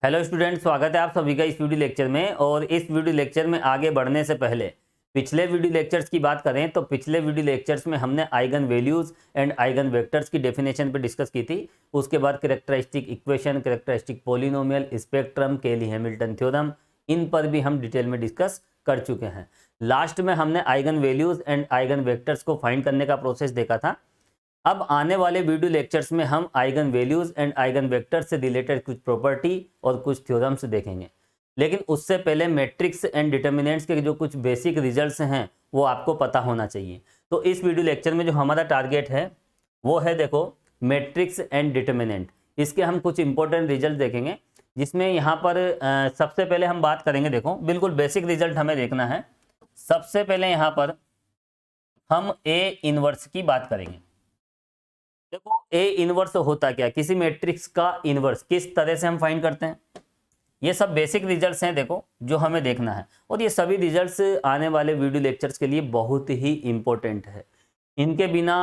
Hello student, स्वागत है आप सभी का इस वीडियो लेक्चर में। और इस वीडियो लेक्चर में आगे बढ़ने से पहले पिछले वीडियो लेक्चर्स की बात करें तो पिछले वीडियो लेक्चर्स में हमने eigen values and eigen vectors की डेफिनेशन पे डिस्कस की थी। उसके बाद characteristic equation, characteristic polynomial, spectrum, केली हैमिल्टन थ्योरम, इन पर भी हम डिटेल में डिस्कस कर चुके हैं। लास्ट में हमने eigen values and eigen vectors को फाइंड करने का प्रोसेस देखा था। अब आने वाले वीडियो लेक्चर्स में हम eigen values and eigen vectors से रिलेटेड कुछ प्रॉपर्टी और कुछ थ्योरम्स देखेंगे। लेकिन उससे पहले मैट्रिक्स एंड डिटर्मिनेंट्स के जो कुछ बेसिक रिजल्ट्स हैं वो आपको पता होना चाहिए। तो इस वीडियो लेक्चर में जो हमारा टारगेट है वो है, देखो, मैट्रिक्स एंड डिटर्मिनेंट। इसके हम कुछ इंपॉर्टेंट रिजल्ट देखेंगे, जिसमें यहाँ पर सबसे पहले हम बात करेंगे। देखो, बिल्कुल बेसिक रिजल्ट हमें देखना है। सबसे पहले यहाँ पर हम ए इनवर्स की बात करेंगे। देखो, ए इनवर्स होता क्या, किसी मैट्रिक्स का इनवर्स किस तरह से हम फाइंड करते हैं, ये सब बेसिक रिजल्ट्स हैं, देखो, जो हमें देखना है। और ये सभी रिजल्ट्स आने वाले वीडियो लेक्चर्स के लिए बहुत ही इंपॉर्टेंट है। इनके बिना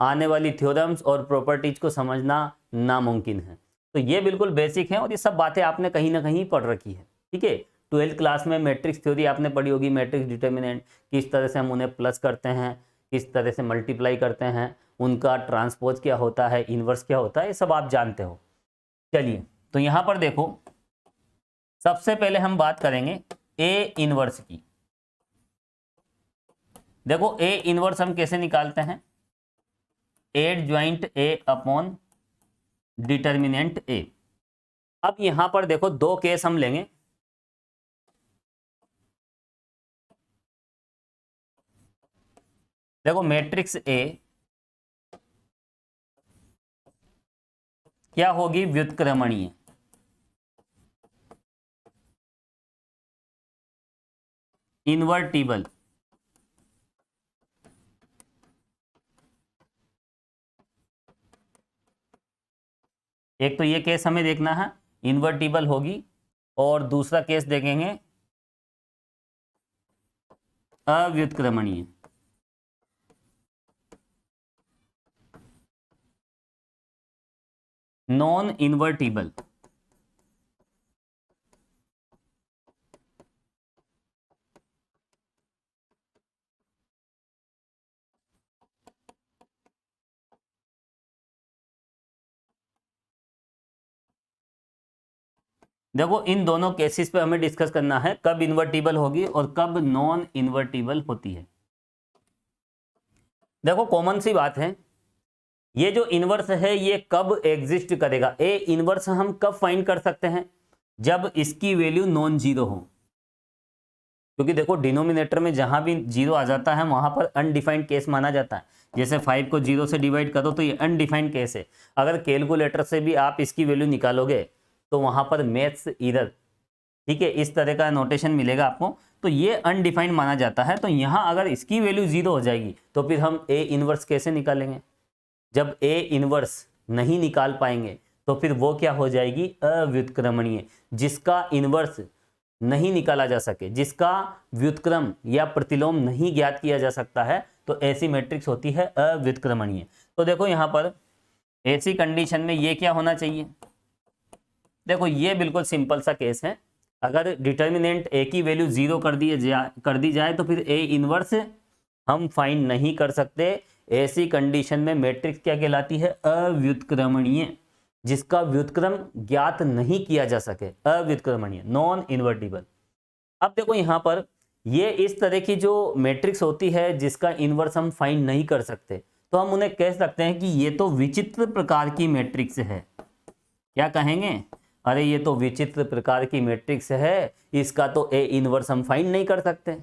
आने वाली थ्योरम्स और प्रॉपर्टीज को समझना नामुमकिन है। तो ये बिल्कुल बेसिक है और ये सब बातें आपने कहीं ना कहीं पढ़ रखी है। ठीक है, 12th क्लास में मैट्रिक्स थ्योरी आपने पढ़ी होगी। मैट्रिक्स डिटर्मिनेंट, किस तरह से हम उन्हें प्लस करते हैं, किस तरह से मल्टीप्लाई करते हैं, उनका ट्रांसपोज क्या होता है, इनवर्स क्या होता है, ये सब आप जानते हो। चलिए, तो यहां पर देखो, सबसे पहले हम बात करेंगे ए इनवर्स की। देखो, ए इनवर्स हम कैसे निकालते हैं, एड ज्वाइंट ए अपॉन डिटर्मिनेंट ए। अब यहां पर देखो, दो केस हम लेंगे। देखो, मैट्रिक्स ए क्या होगी, व्युत्क्रमणीय। इन्वर्टिबल। एक तो ये केस हमें देखना है, इन्वर्टिबल होगी, और दूसरा केस देखेंगे अव्युत्क्रमणीय। Non invertible. देखो, इन दोनों केसेस पे हमें डिस्कस करना है कब इन्वर्टिबल होगी और कब नॉन इन्वर्टिबल होती है। देखो, कॉमन सी बात है, ये जो इनवर्स है ये कब एग्जिस्ट करेगा। ए इनवर्स हम कब फाइंड कर सकते हैं, जब इसकी वैल्यू नॉन जीरो हो। क्योंकि देखो, डिनोमिनेटर में जहां भी जीरो आ जाता है वहां पर अनडिफाइंड केस माना जाता है। जैसे 5 को 0 से डिवाइड करो तो ये अनडिफाइंड केस है। अगर कैलकुलेटर से भी आप इसकी वैल्यू निकालोगे तो वहां पर मैथ्स इरर, ठीक है, इस तरह का नोटेशन मिलेगा आपको। तो ये अनडिफाइंड माना जाता है। तो यहाँ अगर इसकी वैल्यू 0 हो जाएगी तो फिर हम ए इनवर्स कैसे निकालेंगे। जब ए इनवर्स नहीं निकाल पाएंगे तो फिर वो क्या हो जाएगी, अव्युत्क्रमणीय। जिसका इनवर्स नहीं निकाला जा सके, जिसका व्युत्क्रम या प्रतिलोम नहीं ज्ञात किया जा सकता है, तो ऐसी मैट्रिक्स होती है अव्युत्क्रमणीय। तो देखो, यहाँ पर ऐसी कंडीशन में ये क्या होना चाहिए। देखो, ये बिल्कुल सिंपल सा केस है। अगर डिटर्मिनेंट ए की वैल्यू 0 कर दी जाए तो फिर ए इनवर्स हम फाइंड नहीं कर सकते। ऐसी कंडीशन में मैट्रिक्स क्या कहलाती है, अव्युत्क्रमणीय, जिसका व्युत्क्रम ज्ञात नहीं किया जा सके, अव्युत्क्रमणीय, नॉन इन्वर्टिबल। अब देखो, यहाँ पर ये इस तरह की जो मैट्रिक्स होती है जिसका इनवर्स हम फाइंड नहीं कर सकते, तो हम उन्हें कह सकते हैं कि ये तो विचित्र प्रकार की मैट्रिक्स है। क्या कहेंगे, अरे ये तो विचित्र प्रकार की मैट्रिक्स है, इसका तो ए इनवर्स हम फाइंड नहीं कर सकते।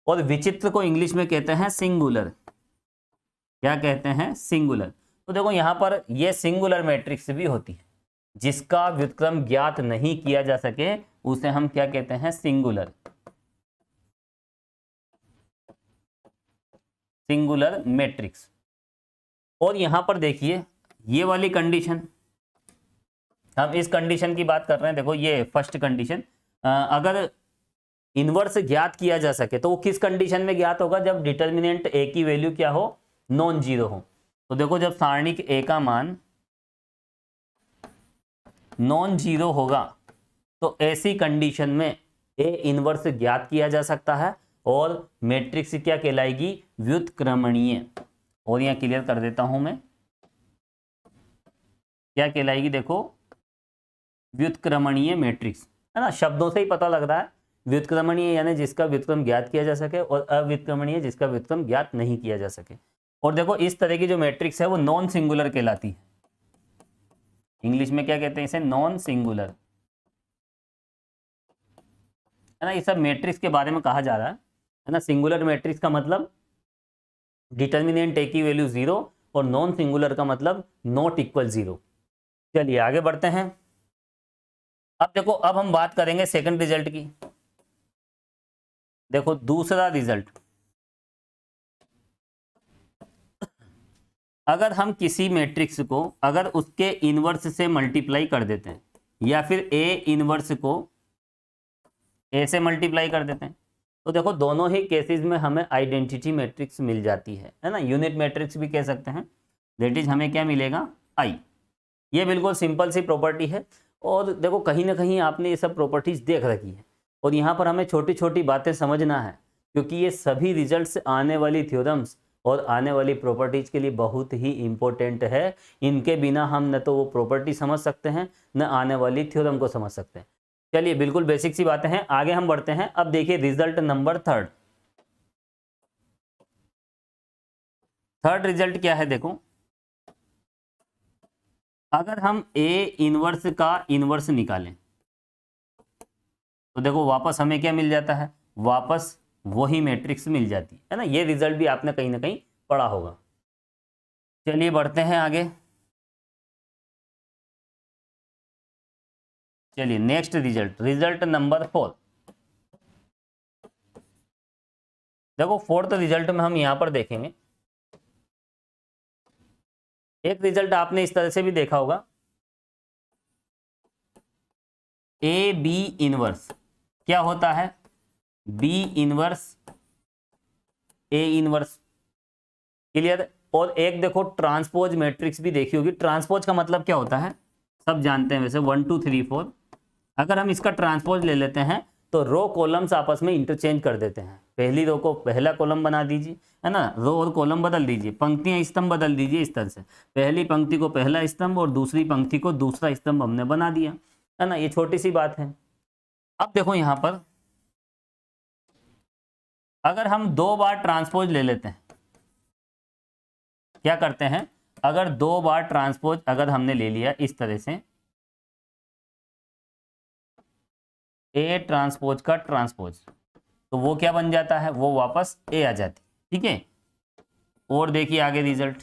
और विचित्र को इंग्लिश में कहते हैं सिंगुलर। क्या कहते हैं, सिंगुलर। तो देखो, यहां पर ये सिंगुलर मैट्रिक्स भी होती है, जिसका व्युत्क्रम ज्ञात नहीं किया जा सके उसे हम क्या कहते हैं, सिंगुलर, सिंगुलर मैट्रिक्स। और यहां पर देखिए, ये वाली कंडीशन, हम इस कंडीशन की बात कर रहे हैं। देखो, ये फर्स्ट कंडीशन, अगर इनवर्स ज्ञात किया जा सके तो वो किस कंडीशन में ज्ञात होगा, जब डिटर्मिनेंट ए की वैल्यू क्या हो, नॉन जीरो हो। तो देखो, जब सारणिक ए का मान नॉन जीरो होगा तो ऐसी कंडीशन में ए इनवर्स ज्ञात किया जा सकता है और मैट्रिक्स क्या कहलाएगी, व्युत्क्रमणीय। और यहाँ क्लियर कर देता हूं मैं, क्या कहलाएगी, देखो व्युत्क्रमणीय मैट्रिक्स, है ना, शब्दों से ही पता लग रहा है। व्युत्क्रमणीय यानी जिसका व्युत्क्रम ज्ञात किया जा सके, और अव्युत्क्रमणीय जिसका व्युत्क्रम ज्ञात नहीं किया जा सके। और देखो इस तरह की जो मैट्रिक्स है वो नॉन सिंगुलर कहलाती है। इंग्लिश में क्या कहते हैं इसे, नॉन सिंगुलर, है ना। ये सब मैट्रिक्स के बारे में कहा जा रहा है ना। सिंगुलर मैट्रिक्स का मतलब डिटर्मिनेंट ए की वैल्यू 0 और नॉन सिंगुलर का मतलब नॉट इक्वल 0। चलिए आगे बढ़ते हैं। अब देखो, अब हम बात करेंगे सेकंड रिजल्ट की। देखो दूसरा रिजल्ट, अगर हम किसी मैट्रिक्स को अगर उसके इनवर्स से मल्टीप्लाई कर देते हैं, या फिर ए इनवर्स को ए से मल्टीप्लाई कर देते हैं, तो देखो दोनों ही केसेस में हमें आइडेंटिटी मैट्रिक्स मिल जाती है ना। यूनिट मैट्रिक्स भी कह सकते हैं। दैट इज हमें क्या मिलेगा, आई। ये बिल्कुल सिंपल सी प्रॉपर्टी है। और देखो कहीं ना कहीं आपने ये सब प्रॉपर्टीज देख रखी है, और यहाँ पर हमें छोटी छोटी बातें समझना है, क्योंकि ये सभी रिजल्ट्स आने वाली थ्योरम्स और आने वाली प्रॉपर्टीज के लिए बहुत ही इंपॉर्टेंट है। इनके बिना हम न तो वो प्रॉपर्टी समझ सकते हैं, न आने वाली थ्योरम को समझ सकते हैं। चलिए बिल्कुल बेसिक सी बातें हैं, आगे हम बढ़ते हैं। अब देखिए result number third. Third result क्या है, देखो अगर हम ए इनवर्स का इनवर्स निकालें, तो देखो वापस हमें क्या मिल जाता है, वापस वही मैट्रिक्स मिल जाती है ना। ये रिजल्ट भी आपने कहीं ना कहीं पढ़ा होगा। चलिए बढ़ते हैं आगे। चलिए नेक्स्ट रिजल्ट, रिजल्ट नंबर 4। देखो फोर्थ रिजल्ट में हम यहां पर देखेंगे, एक रिजल्ट आपने इस तरह से भी देखा होगा, ए बी इनवर्स। क्या होता है, B inverse A inverse, clear. और एक देखो ट्रांसपोज मैट्रिक्स भी देखी होगी। ट्रांसपोज का मतलब क्या होता है, सब जानते हैं वैसे, 1 2 3 4। अगर हम इसका ट्रांसपोज ले लेते हैं तो रो कॉलम्स आपस में इंटरचेंज कर देते हैं। पहली रो को पहला कॉलम बना दीजिए, है ना, रो और कॉलम बदल दीजिए, पंक्तियां स्तंभ बदल दीजिए। इस तरह से पहली पंक्ति को पहला स्तंभ और दूसरी पंक्ति को दूसरा स्तंभ हमने बना दिया, है ना। ये छोटी सी बात है। अब देखो यहां पर अगर हम 2 बार ट्रांसपोज ले लेते हैं, क्या करते हैं, अगर 2 बार ट्रांसपोज अगर हमने ले लिया इस तरह से, ए ट्रांसपोज का ट्रांसपोज, तो वो क्या बन जाता है, वो वापस ए आ जाती, ठीक है। और देखिए आगे रिजल्ट,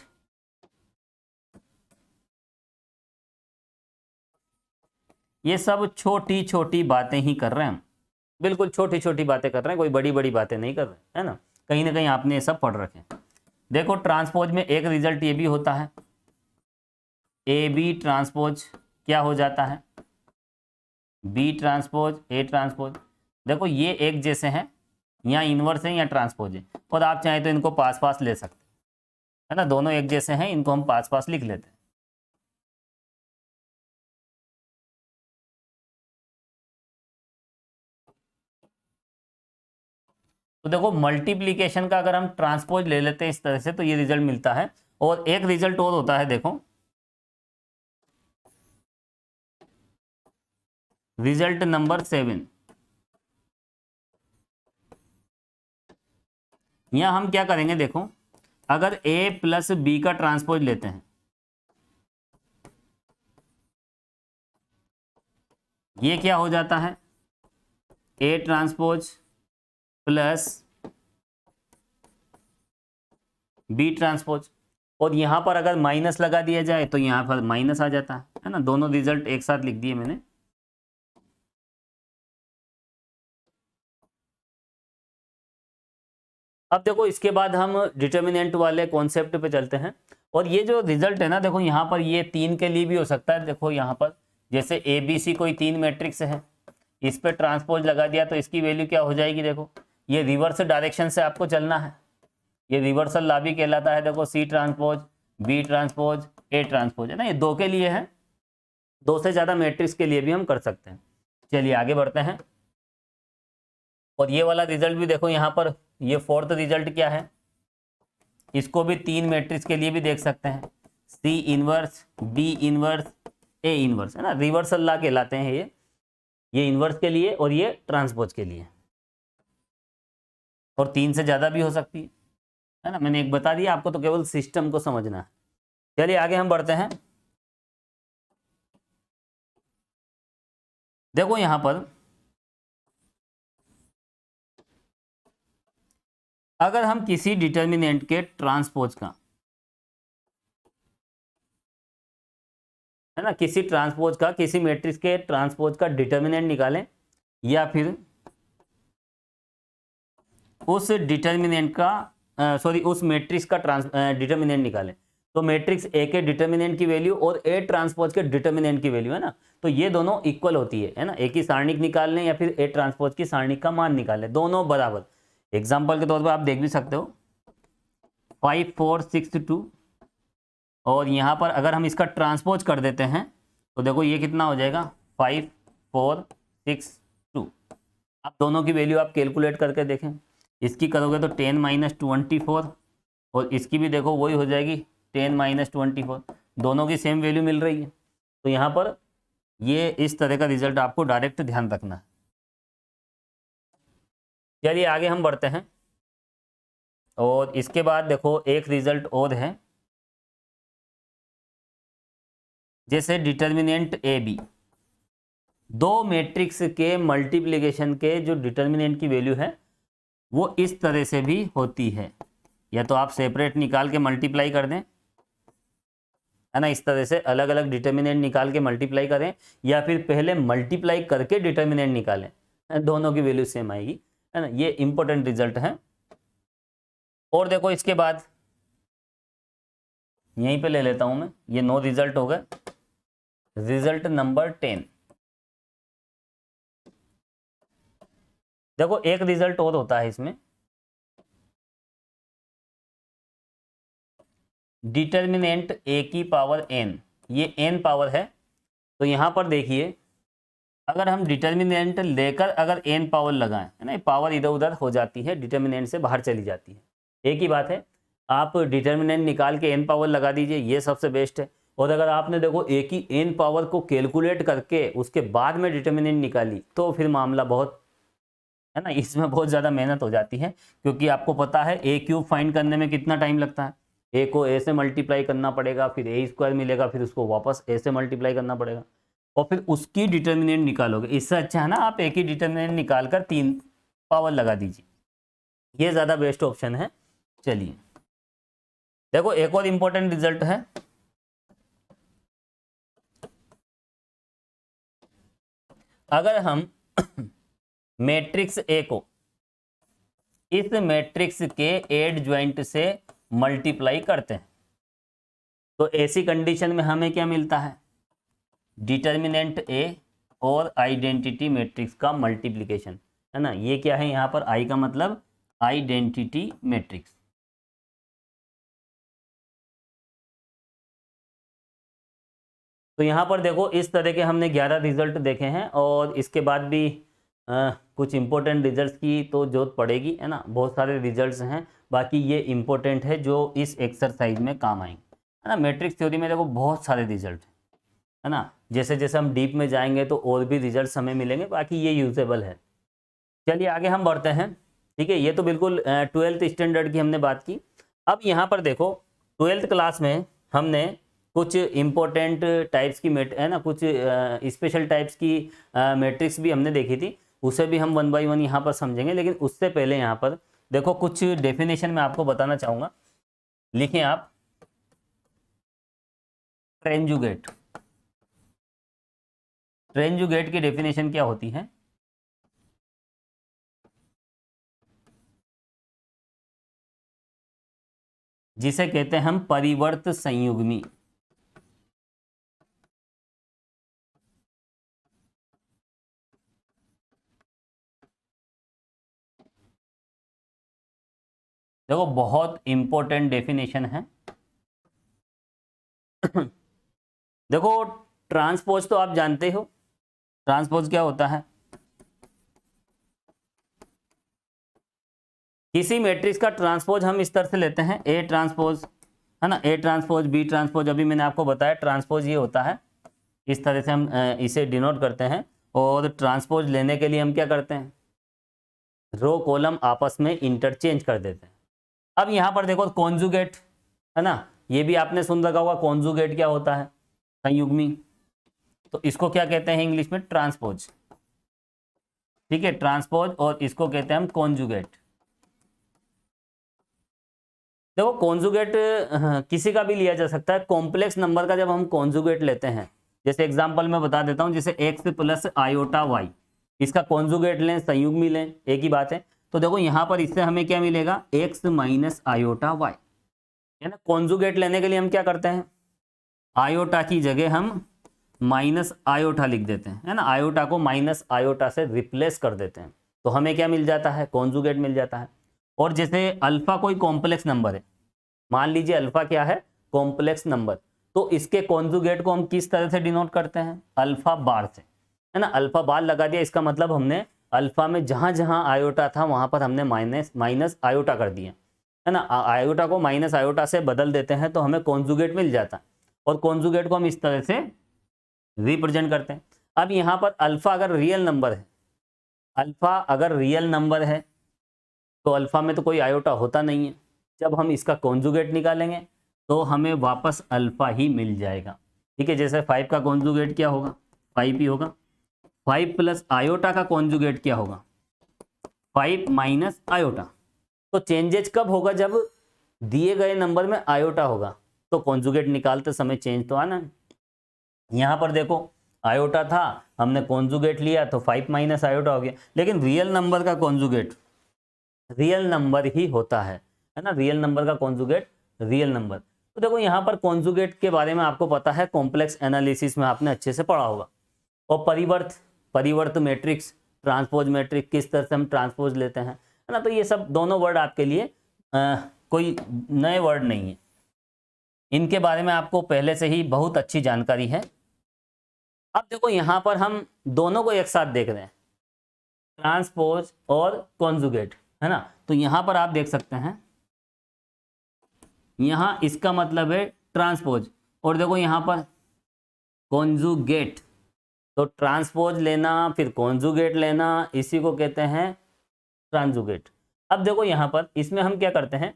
ये सब छोटी छोटी बातें ही कर रहे हैं हम, बिल्कुल छोटी छोटी बातें कर रहे हैं, कोई बड़ी बड़ी बातें नहीं कर रहे, है ना। कहीं ना कहीं आपने ये सब पढ़ रखे हैं। देखो ट्रांसपोज में एक रिजल्ट ये भी होता है, ए बी ट्रांसपोज क्या हो जाता है, बी ट्रांसपोज ए ट्रांसपोज। देखो ये एक जैसे हैं, यहाँ इनवर्स है या ट्रांसपोज है, और आप चाहें तो इनको पास पास ले सकते हैं, है ना। दोनों एक जैसे हैं, इनको हम पास पास लिख लेते हैं। तो देखो मल्टीप्लीकेशन का अगर हम ट्रांसपोज ले लेते हैं इस तरह से, तो ये रिजल्ट मिलता है। और एक रिजल्ट और होता है, देखो रिजल्ट नंबर 7। यहां हम क्या करेंगे, देखो अगर a प्लस बी का ट्रांसपोज लेते हैं, ये क्या हो जाता है, A transpose plus B transpose. और यहां पर अगर माइनस लगा दिया जाए तो यहां पर माइनस आ जाता है ना। दोनों रिजल्ट एक साथ लिख दिए मैंने। अब देखो इसके बाद हम डिटर्मिनेंट वाले कॉन्सेप्ट पे चलते हैं। और ये जो रिजल्ट है ना, देखो यहाँ पर ये 3 के लिए भी हो सकता है। देखो यहाँ पर जैसे ए बी सी कोई 3 मैट्रिक्स है, इस पे ट्रांसपोज लगा दिया तो इसकी वैल्यू क्या हो जाएगी, देखो ये रिवर्स डायरेक्शन से आपको चलना है, ये रिवर्सल लॉ भी कहलाता है। देखो C transpose B transpose A transpose, है ना। ये 2 के लिए है, 2 से ज़्यादा मैट्रिक्स के लिए भी हम कर सकते हैं। चलिए आगे बढ़ते हैं। और ये वाला रिजल्ट भी देखो यहाँ पर, ये फोर्थ रिजल्ट क्या है, इसको भी 3 मैट्रिक्स के लिए भी देख सकते हैं, C inverse, B inverse, A inverse, है ना, रिवर्सल लॉ कहलाते हैं ये इनवर्स के लिए और ये ट्रांसपोज के लिए, और 3 से ज्यादा भी हो सकती है ना। मैंने एक बता दिया आपको, तो केवल सिस्टम को समझना है। चलिए आगे हम बढ़ते हैं। देखो यहां पर अगर हम किसी डिटर्मिनेंट के ट्रांसपोज का, है ना, किसी ट्रांसपोज का, किसी मैट्रिक्स के ट्रांसपोज का डिटर्मिनेंट निकालें, या फिर उस डिटर्मिनेंट का सॉरी उस मैट्रिक्स का डिटर्मिनेंट निकालें, तो मैट्रिक्स ए के डिटर्मिनेंट की वैल्यू और ए ट्रांसपोज के डिटर्मिनेंट की वैल्यू, है ना, तो ये दोनों इक्वल होती है ना। ए की सारणिक निकाल लें या फिर ए ट्रांसपोज की सारणिक का मान निकाल लें, दोनों बराबर। एग्जाम्पल के तौर पर आप देख भी सकते हो 5 4 6 2, और यहाँ पर अगर हम इसका ट्रांसपोज कर देते हैं तो देखो ये कितना हो जाएगा 5 4 6 2। अब दोनों की वैल्यू आप कैलकुलेट करके देखें, इसकी करोगे तो 10 - 24, और इसकी भी देखो वही हो जाएगी 10 - 24, दोनों की सेम वैल्यू मिल रही है। तो यहाँ पर ये इस तरह का रिजल्ट आपको डायरेक्ट ध्यान रखना है। चलिए आगे हम बढ़ते हैं। और इसके बाद देखो एक रिजल्ट और है, जैसे डिटर्मिनेंट ए बी, दो मैट्रिक्स के मल्टीप्लिकेशन के जो डिटर्मिनेंट की वैल्यू है वो इस तरह से भी होती है, या तो आप सेपरेट निकाल के मल्टीप्लाई कर दें, है ना, इस तरह से अलग अलग डिटर्मिनेंट निकाल के मल्टीप्लाई करें, या फिर पहले मल्टीप्लाई करके डिटर्मिनेंट निकालें, दोनों की वैल्यू सेम आएगी, है ना। ये इंपॉर्टेंट रिजल्ट है। और देखो इसके बाद यहीं पे ले लेता हूं मैं, ये 9 रिजल्ट हो गए। रिजल्ट नंबर 10, देखो एक रिजल्ट और होता है इसमें, डिटर्मिनेंट ए की पावर n, ये n पावर है। तो यहां पर देखिए अगर हम डिटर्मिनेंट लेकर अगर n पावर लगाएं, है ना, पावर इधर उधर हो जाती है, डिटर्मिनेंट से बाहर चली जाती है। एक ही बात है, आप डिटर्मिनेंट निकाल के n पावर लगा दीजिए, ये सबसे बेस्ट है। और अगर आपने देखो एक ही n पावर को कैलकुलेट करके उसके बाद में डिटर्मिनेंट निकाली, तो फिर मामला बहुत, है ना, इसमें बहुत ज़्यादा मेहनत हो जाती है, क्योंकि आपको पता है ए क्यूब फाइंड करने में कितना टाइम लगता है। ए को ए से मल्टीप्लाई करना पड़ेगा, फिर ए स्क्वायर मिलेगा, फिर उसको वापस ए से मल्टीप्लाई करना पड़ेगा, और फिर उसकी डिटर्मिनेंट निकालोगे। इससे अच्छा है ना आप एक ही डिटर्मिनेंट निकाल कर 3 पावर लगा दीजिए, ये ज़्यादा बेस्ट ऑप्शन है। चलिए देखो एक और इंपॉर्टेंट रिजल्ट है, अगर हम मैट्रिक्स ए को इस मैट्रिक्स के एडज्वाइंट से मल्टीप्लाई करते हैं, तो ऐसी कंडीशन में हमें क्या मिलता है, डिटर्मिनेंट ए और आइडेंटिटी मैट्रिक्स का मल्टीप्लिकेशन, है ना। ये क्या है, यहां पर आई का मतलब आइडेंटिटी मैट्रिक्स। तो यहाँ पर देखो इस तरह के हमने 11 रिजल्ट देखे हैं, और इसके बाद भी कुछ इंपॉर्टेंट रिजल्ट्स की तो जरूरत पड़ेगी, है ना। बहुत सारे रिजल्ट्स हैं, बाकी ये इंपॉर्टेंट है जो इस एक्सरसाइज में काम आएंगे, है ना। मैट्रिक्स थ्योरी में देखो बहुत सारे रिजल्ट है ना, जैसे जैसे हम डीप में जाएंगे तो और भी रिजल्ट्स हमें मिलेंगे, बाकी ये यूजेबल है। चलिए आगे हम बढ़ते हैं। ठीक है, ये तो बिल्कुल 12th स्टैंडर्ड की हमने बात की। अब यहाँ पर देखो 12th क्लास में हमने कुछ इम्पोर्टेंट टाइप्स की है ना, कुछ स्पेशल टाइप्स की मैट्रिक्स भी हमने देखी थी, उसे भी हम 1 बाय 1 यहाँ पर समझेंगे। लेकिन उससे पहले यहाँ पर देखो कुछ डेफिनेशन मैं आपको बताना चाहूँगा, लिखें आप, ट्रेंजुगेट। ट्रेंजुगेट की डेफिनेशन क्या होती है, जिसे कहते हैं हम परिवर्त संयुग्मी। देखो बहुत इंपॉर्टेंट डेफिनेशन है। देखो ट्रांसपोज तो आप जानते हो, ट्रांसपोज क्या होता है, किसी मैट्रिक्स का ट्रांसपोज हम इस तरह से लेते हैं, ए ट्रांसपोज, है ना, ए ट्रांसपोज बी ट्रांसपोज, अभी मैंने आपको बताया ट्रांसपोज ये होता है, इस तरह से हम इसे डिनोट करते हैं। और ट्रांसपोज लेने के लिए हम क्या करते हैं, रो कॉलम आपस में इंटरचेंज कर देते हैं। अब यहाँ पर देखो कॉन्जुगेट, है ना, ये भी आपने सुन रखा होगा, कॉन्जुगेट क्या होता है, संयुग्मी, तो इसको क्या कहते हैं इंग्लिश में, ट्रांसपोज, ठीक है, ट्रांसपोज, और इसको कहते हैं हम कॉन्जुगेट। देखो कॉन्जुगेट किसी का भी लिया जा सकता है, कॉम्प्लेक्स नंबर का जब हम कॉन्जुगेट लेते हैं, जैसे एग्जांपल मैं बता देता हूं, जैसे x प्लस आयोटा y, इसका कॉन्जुगेट लें, संयुग्मी लें, एक ही बात है। तो देखो यहाँ पर इससे हमें क्या मिलेगा, x माइनस आयोटा y, है ना। कॉन्जुगेट लेने के लिए हम क्या करते हैं, आयोटा की जगह हम माइनस आयोटा लिख देते हैं, है ना, आयोटा को माइनस आयोटा से रिप्लेस कर देते हैं, तो हमें क्या मिल जाता है, कॉन्जुगेट मिल जाता है। और जैसे अल्फा कोई कॉम्प्लेक्स नंबर है, मान लीजिए अल्फा क्या है, कॉम्प्लेक्स नंबर, तो इसके कॉन्जुगेट को हम किस तरह से डिनोट करते हैं, अल्फा बार से, है ना, अल्फा बार लगा दिया, इसका मतलब हमने अल्फा में जहां जहां आयोटा था वहां पर हमने माइनस आयोटा कर दिया, है ना, आयोटा को माइनस आयोटा से बदल देते हैं तो हमें कॉन्जुगेट मिल जाता है, और कॉन्जुगेट को हम इस तरह से रिप्रेजेंट करते हैं। अब यहाँ पर अल्फा अगर रियल नंबर है, अल्फा अगर रियल नंबर है तो अल्फा में तो कोई आयोटा होता नहीं है, जब हम इसका कॉन्जुगेट निकालेंगे तो हमें वापस अल्फा ही मिल जाएगा, ठीक है। जैसे 5 का कॉन्जुगेट क्या होगा, 5 ही होगा, 5 प्लस आयोटा का कॉन्जुगेट क्या होगा, 5 माइनस आयोटा। तो चेंजेज कब होगा, जब दिए गए नंबर में आयोटा होगा, तो कॉन्जुगेट निकालते समय चेंज तो आना है। यहाँ पर देखो आयोटा था, हमने कॉन्जुगेट लिया तो 5 माइनस आयोटा हो गया, लेकिन रियल नंबर का कॉन्जुगेट रियल नंबर ही होता है ना, रियल नंबर का कॉन्जुगेट रियल नंबर। तो देखो यहाँ पर कॉन्जुगेट के बारे में आपको पता है, कॉम्प्लेक्स एनालिसिस में आपने अच्छे से पढ़ा होगा। और परिवर्त मैट्रिक्स, ट्रांसपोज मैट्रिक्स, किस तरह से हम ट्रांसपोज लेते हैं, है ना, तो ये सब दोनों वर्ड आपके लिए कोई नए वर्ड नहीं है, इनके बारे में आपको पहले से ही बहुत अच्छी जानकारी है। अब देखो यहाँ पर हम दोनों को एक साथ देख रहे हैं, ट्रांसपोज और कॉन्जुगेट, है ना, तो यहाँ पर आप देख सकते हैं, यहाँ इसका मतलब है ट्रांसपोज, और देखो यहाँ पर कॉन्जुगेट, तो ट्रांसपोज लेना फिर कॉन्जुगेट लेना, इसी को कहते हैं ट्रांजुगेट। अब देखो यहाँ पर इसमें हम क्या करते हैं,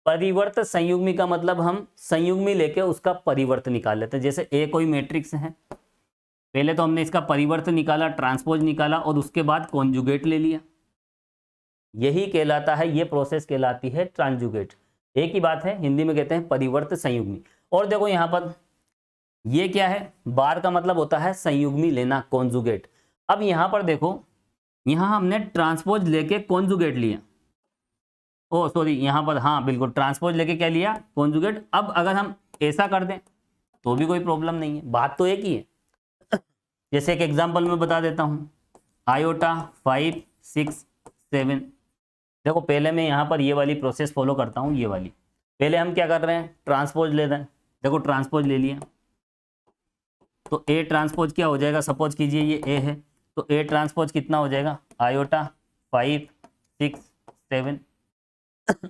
परिवर्त संयुग्मी का मतलब हम संयुग्मी लेके उसका परिवर्त निकाल लेते हैं। जैसे ए कोई मैट्रिक्स है, पहले तो हमने इसका परिवर्त निकाला, ट्रांसपोज निकाला, और उसके बाद कॉन्जुगेट ले लिया, यही कहलाता है, ये प्रोसेस कहलाती है ट्रांजुगेट। एक ही बात है, हिंदी में कहते हैं परिवर्त संयुग्मी। और देखो यहाँ पर ये क्या है, बार का मतलब होता है संयुग्मी लेना, कॉन्जुगेट। अब यहाँ पर देखो, यहाँ हमने ट्रांसपोज लेके कॉन्जुगेट लिया, ओ सॉरी यहाँ पर, हाँ बिल्कुल, ट्रांसपोज लेके क्या लिया, कॉन्जुगेट। अब अगर हम ऐसा कर दें तो भी कोई प्रॉब्लम नहीं है, बात तो एक ही है। जैसे एक एग्जांपल मैं बता देता हूँ, आयोटा 5 6 7, देखो पहले मैं यहाँ पर ये वाली प्रोसेस फॉलो करता हूँ, ये वाली, पहले हम क्या कर रहे हैं, ट्रांसपोज ले रहे हैं, देखो ट्रांसपोज ले लिया, तो ए ट्रांसपोज क्या हो जाएगा, सपोज कीजिए ये ए है, तो ए ट्रांसपोज कितना हो जाएगा, आयोटा 5 6 7।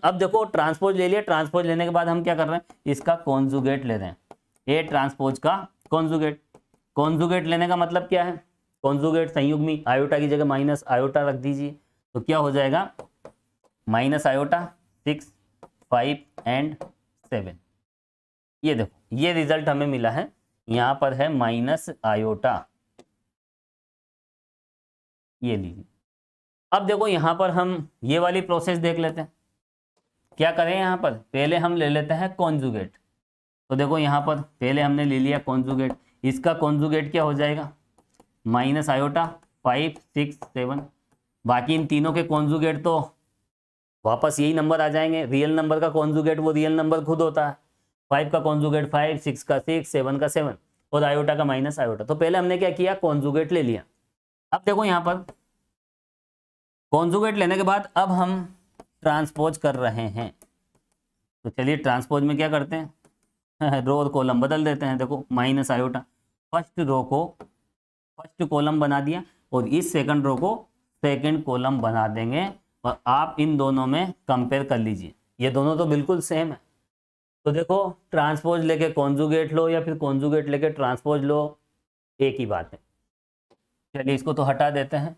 अब देखो ट्रांसपोज ले लिया, ट्रांसपोज लेने के बाद हम क्या कर रहे हैं, इसका कॉन्जुगेट ले रहे हैं, ए ट्रांसपोज का कॉन्जुगेट। कॉन्जुगेट लेने का मतलब क्या है, कॉन्जुगेट संयुग्मी, आयोटा की जगह माइनस आयोटा रख दीजिए, तो क्या हो जाएगा, माइनस आयोटा 6 5 एंड 7। ये देखो ये रिजल्ट हमें मिला है, यहाँ पर है माइनस आयोटा, ये लीजिए। अब देखो यहाँ पर हम ये वाली प्रोसेस देख लेते हैं, क्या करें, यहाँ पर पहले हम ले लेते हैं कॉन्जुगेट। तो देखो यहाँ पर पहले हमने ले लिया कॉन्जुगेट, इसका कॉन्जुगेट क्या हो जाएगा, माइनस आयोटा 5 6 7, बाकी इन तीनों के कॉन्जुगेट तो वापस यही नंबर आ जाएंगे, रियल नंबर का कॉन्जुगेट वो रियल नंबर खुद होता है, 5 का कॉन्जुगेट 5, 6 का 6, 7 का 7, और आयोटा का माइनस आयोटा। तो पहले हमने क्या किया, कॉन्जुगेट ले लिया। अब देखो यहाँ पर कॉन्जुगेट लेने के बाद अब हम ट्रांसपोज कर रहे हैं, तो चलिए ट्रांसपोज में क्या करते हैं, रो और कॉलम बदल देते हैं। देखो माइनस आयोटा, फर्स्ट रो को फर्स्ट कॉलम बना दिया और इस सेकंड रो को सेकंड कॉलम बना देंगे और आप इन दोनों में कंपेयर कर लीजिए, ये दोनों तो बिल्कुल सेम है। तो देखो ट्रांसपोज लेके कॉन्जुगेट लो या फिर कॉन्जुगेट लेके ट्रांसपोज लो, एक ही बात है। चलिए इसको तो हटा देते हैं।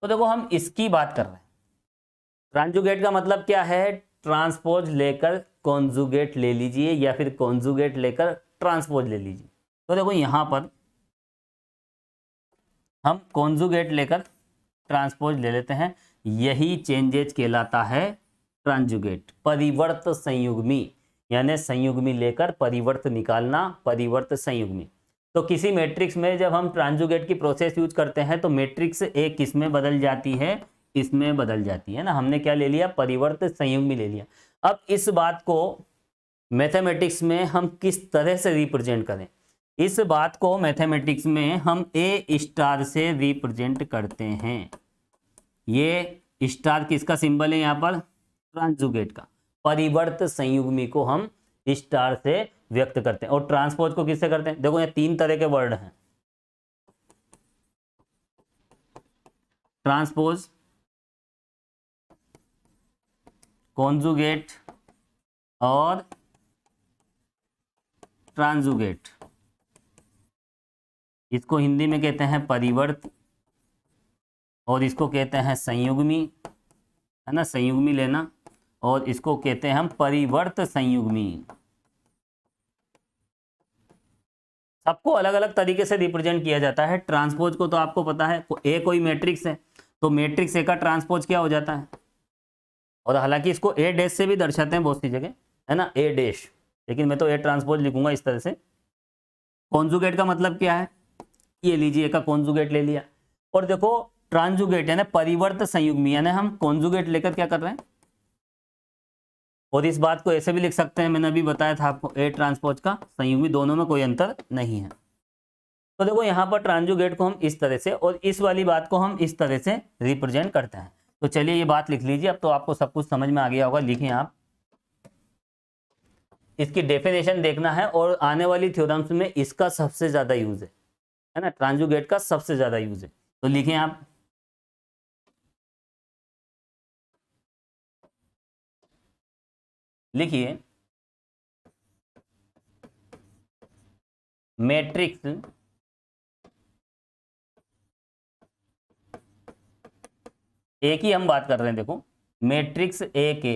तो देखो हम इसकी बात कर रहे हैं, ट्रांजुगेट का मतलब क्या है, ट्रांसपोज लेकर कॉन्जुगेट ले लीजिए या फिर कॉन्जुगेट लेकर ट्रांसपोज ले लीजिए। तो देखो यहां पर हम कॉन्जुगेट लेकर ट्रांसपोज ले लेते हैं, यही चेंजेज कहलाता है ट्रांजुगेट, परिवर्त संयुग्मी, यानी संयुग्मी लेकर परिवर्त निकालना, परिवर्त संयुग्मी। तो किसी मैट्रिक्स में जब हम ट्रांजुगेट की प्रोसेस यूज करते हैं तो मैट्रिक्स एक किस में बदल जाती है, इसमें बदल जाती है ना। हमने क्या ले लिया, परिवर्त संयुग्मी ले लिया। अब इस बात को मैथमेटिक्स में हम किस तरह से रिप्रेजेंट करें, इस बात को मैथमेटिक्स में हम ए स्टार से रिप्रेजेंट करते हैं। ये स्टार किसका सिंबल है यहाँ पर, ट्रांजुगेट का। परिवर्त संयुग्मी को हम स्टार से व्यक्त करते हैं और ट्रांसपोज को किससे करते हैं। देखो यहाँ तीन तरह के वर्ड हैं, ट्रांसपोज, कॉन्जुगेट और ट्रांजुगेट। इसको हिंदी में कहते हैं परिवर्त और इसको कहते हैं संयुग्मी, है ना, संयुग्मी लेना, और इसको कहते हैं हम परिवर्त संयुग्मी। सबको अलग अलग तरीके से रिप्रेजेंट किया जाता है। ट्रांसपोज को तो आपको पता है, ए कोई मैट्रिक्स है तो मैट्रिक्स ए का ट्रांसपोज क्या हो जाता है, और हालांकि इसको ए डैश से भी दर्शाते हैं बहुत सी जगह, है ना, ए डैश, लेकिन मैं तो ए ट्रांसपोज लिखूंगा इस तरह से। कॉन्जुगेट का मतलब क्या है, ये लीजिए ए का कॉन्जुगेट ले लिया। और देखो ट्रांजुगेट यानी परिवर्त संयुग्मी, यानी हम कॉन्जुगेट लेकर क्या कर रहे हैं, और इस बात को ऐसे भी लिख सकते हैं, मैंने अभी बताया था आपको, ए ट्रांसपोज का संयुग्मी, दोनों में कोई अंतर नहीं है। तो देखो यहाँ पर ट्रांजुगेट को हम इस तरह से और इस वाली बात को हम इस तरह से रिप्रेजेंट करते हैं। तो चलिए ये बात लिख लीजिए, अब तो आपको सब कुछ समझ में आ गया होगा। लिखें आप, इसकी डेफिनेशन देखना है और आने वाली थ्योरम्स में इसका सबसे ज्यादा यूज है ना, ट्रांजुगेट का सबसे ज्यादा यूज है। तो लिखें आप, लिखिए मैट्रिक्स ए की हम बात कर रहे हैं। देखो मैट्रिक्स ए के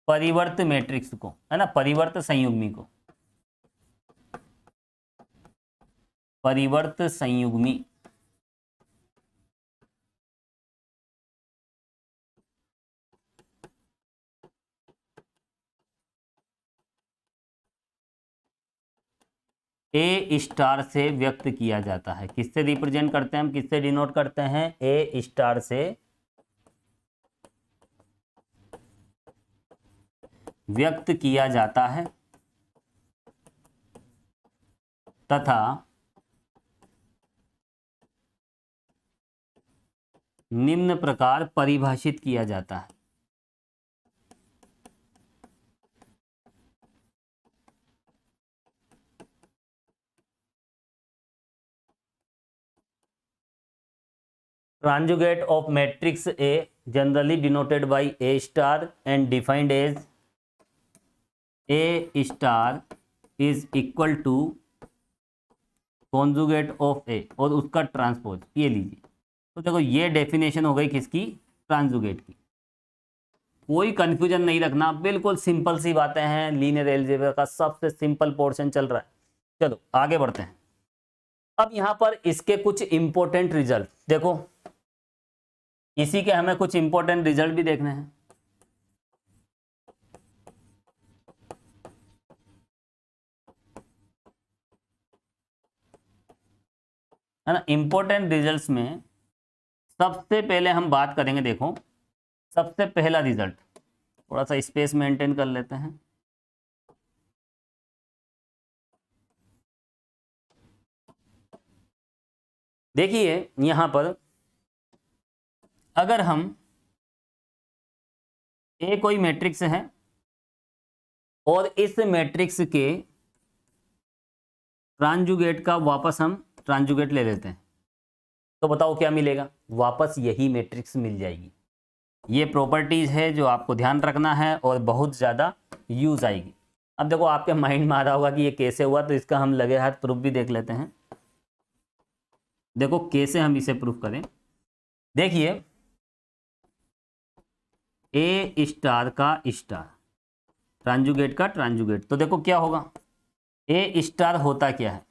परिवर्त मैट्रिक्स को, है ना, परिवर्त संयुग्मी को, परिवर्त संयुग्मी ए स्टार से व्यक्त किया जाता है। किससे रिप्रेजेंट करते हैं हम, किससे डिनोट करते हैं, ए स्टार से व्यक्त किया जाता है तथा निम्न प्रकार परिभाषित किया जाता है। Conjugate of matrix A generally denoted by A star and defined as A star is equal to conjugate of A और उसका ट्रांसपोज, ये लीजिए। तो देखो ये डेफिनेशन हो गई किसकी, ट्रांजुगेट की। कोई कंफ्यूजन नहीं रखना, बिल्कुल सिंपल सी बातें हैं, लीनियर अलजेब्रा का सबसे सिंपल पोर्शन चल रहा है। चलो आगे बढ़ते हैं। अब यहां पर इसके कुछ इंपॉर्टेंट रिजल्ट देखो, इसी के हमें कुछ इंपॉर्टेंट रिजल्ट भी देखने हैं। है ना, इंपॉर्टेंट रिजल्ट्स में सबसे पहले हम बात करेंगे। देखो सबसे पहला रिजल्ट, थोड़ा सा स्पेस मेंटेन कर लेते हैं। देखिए यहां पर अगर हम ए कोई मैट्रिक्स है और इस मैट्रिक्स के ट्रांजुगेट का वापस हम ट्रांजुगेट ले लेते हैं, तो बताओ क्या मिलेगा, वापस यही मैट्रिक्स मिल जाएगी। ये प्रॉपर्टीज है जो आपको ध्यान रखना है और बहुत ज़्यादा यूज आएगी। अब देखो आपके माइंड में आ रहा होगा कि ये कैसे हुआ, तो इसका हम लगे हाथ प्रूफ भी देख लेते हैं। देखो कैसे हम इसे प्रूफ करें। देखिए ए स्टार का स्टार, ट्रांजुगेट का ट्रांजुगेट, तो देखो क्या होगा, ए स्टार होता क्या है।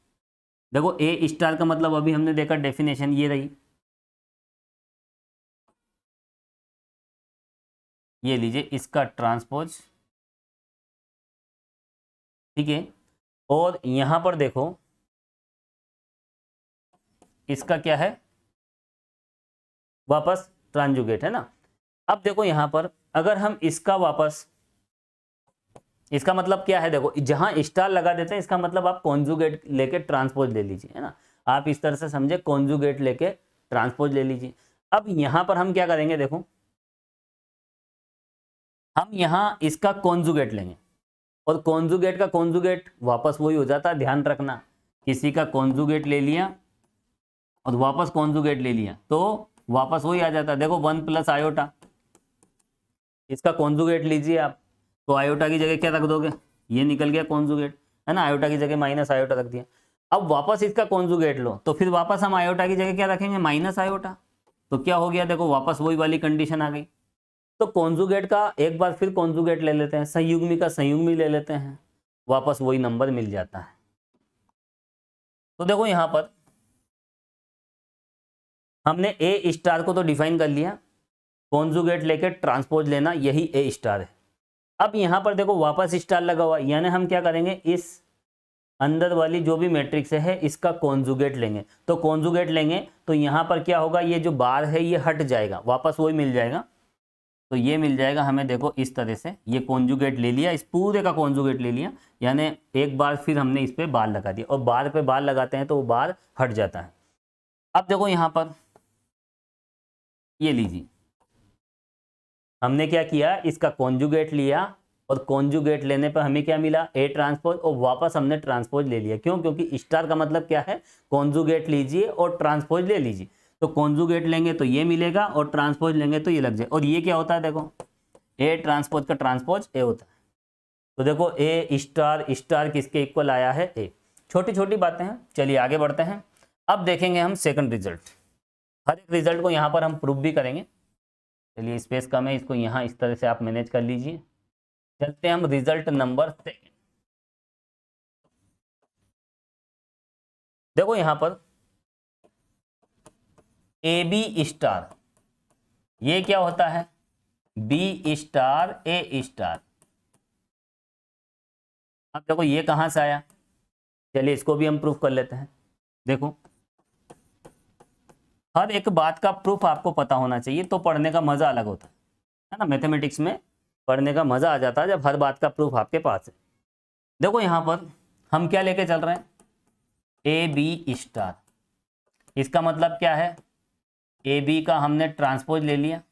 देखो ए स्टार का मतलब अभी हमने देखा डेफिनेशन ये रही, ये लीजिए इसका ट्रांसपोज, ठीक है। और यहां पर देखो इसका क्या है, वापस ट्रांजुगेट है ना। अब देखो यहां पर अगर हम इसका वापस, इसका मतलब क्या है, देखो जहां स्टार लगा देते हैं इसका मतलब आप कॉन्जुगेट लेके ट्रांसपोज ले लीजिए, है ना। आप इस तरह से समझे, कॉन्जुगेट लेके ट्रांसपोज ले लीजिए। अब यहां पर हम क्या करेंगे, देखो हम यहां इसका कॉन्जुगेट लेंगे, और कॉन्जुगेट का कॉन्जुगेट वापस वही हो जाता है, ध्यान रखना। किसी का कॉन्जुगेट ले लिया और वापस कॉन्जुगेट ले लिया तो वापस वही आ जाता है। देखो 1 प्लस आयोटा, इसका कॉन्जुगेट लीजिए आप, तो आयोटा की जगह क्या रख दोगे, ये निकल गया कॉन्जुगेट, है ना। आयोटा की जगह माइनस आयोटा रख दिया। अब वापस इसका कॉन्जुगेट लो, तो फिर वापस हम आयोटा की जगह क्या रखेंगे, माइनस आयोटा। तो क्या हो गया, देखो वापस वही वाली कंडीशन आ गई। तो कॉन्जुगेट का एक बार फिर कॉन्जुगेट ले लेते हैं, संयुग्मी का संयुग्मी ले लेते हैं, वापस वही नंबर मिल जाता है। तो देखो यहां पर हमने ए स्टार को तो डिफाइन कर लिया, कॉन्जुगेट लेके ट्रांसपोज लेना, यही ए स्टार है। अब यहां पर देखो वापस स्टार लगा हुआ, यानी हम क्या करेंगे, इस अंदर वाली जो भी मैट्रिक्स है इसका कॉन्जुगेट लेंगे। तो कॉन्जुगेट लेंगे तो यहां पर क्या होगा, ये जो बार है ये हट जाएगा, वापस वही मिल जाएगा। तो ये मिल जाएगा हमें, देखो इस तरह से ये कॉन्जुगेट ले लिया, इस पूरे का कॉन्जुगेट ले लिया, यानी एक बार फिर हमने इस पे बार लगा दिया, और बार पे बार लगाते हैं तो वो बार हट जाता है। अब देखो यहाँ पर ये लीजिए, हमने क्या किया, इसका कॉन्जुगेट लिया, और कॉन्जुगेट लेने पर हमें क्या मिला, ए ट्रांसपोज, और वापस हमने ट्रांसपोज ले लिया। क्यों, क्योंकि स्टार का मतलब क्या है, कॉन्जुगेट लीजिए और ट्रांसपोज ले लीजिए। तो कॉन्जुगेट लेंगे तो ये मिलेगा, और ट्रांसपोज लेंगे तो ये लग जाए। और ये क्या होता है, देखो ए ट्रांसपोज का ट्रांसपोज ए होता है। तो देखो ए स्टार स्टार किसके इक्वल आया है, ए। छोटी छोटी बातें हैं, चलिए आगे बढ़ते हैं। अब देखेंगे हम सेकंड रिजल्ट, हर एक रिजल्ट को यहाँ पर हम प्रूफ भी करेंगे। चलिए स्पेस कम है, इसको यहाँ इस तरह से आप मैनेज कर लीजिए। चलते हैं हम रिजल्ट नंबर सेकंड। देखो यहां पर ए बी स्टार, ये क्या होता है, बी स्टार ए स्टार। अब देखो ये कहां से आया, चलिए इसको भी हम प्रूफ कर लेते हैं। देखो हर एक बात का प्रूफ आपको पता होना चाहिए, तो पढ़ने का मजा अलग होता है ना। मैथमेटिक्स में पढ़ने का मजा आ जाता है जब हर बात का प्रूफ आपके पास है। देखो यहां पर हम क्या लेके चल रहे हैं, ए बी स्टार, इसका मतलब क्या है, ए बी का हमने ट्रांसपोज ले लिया,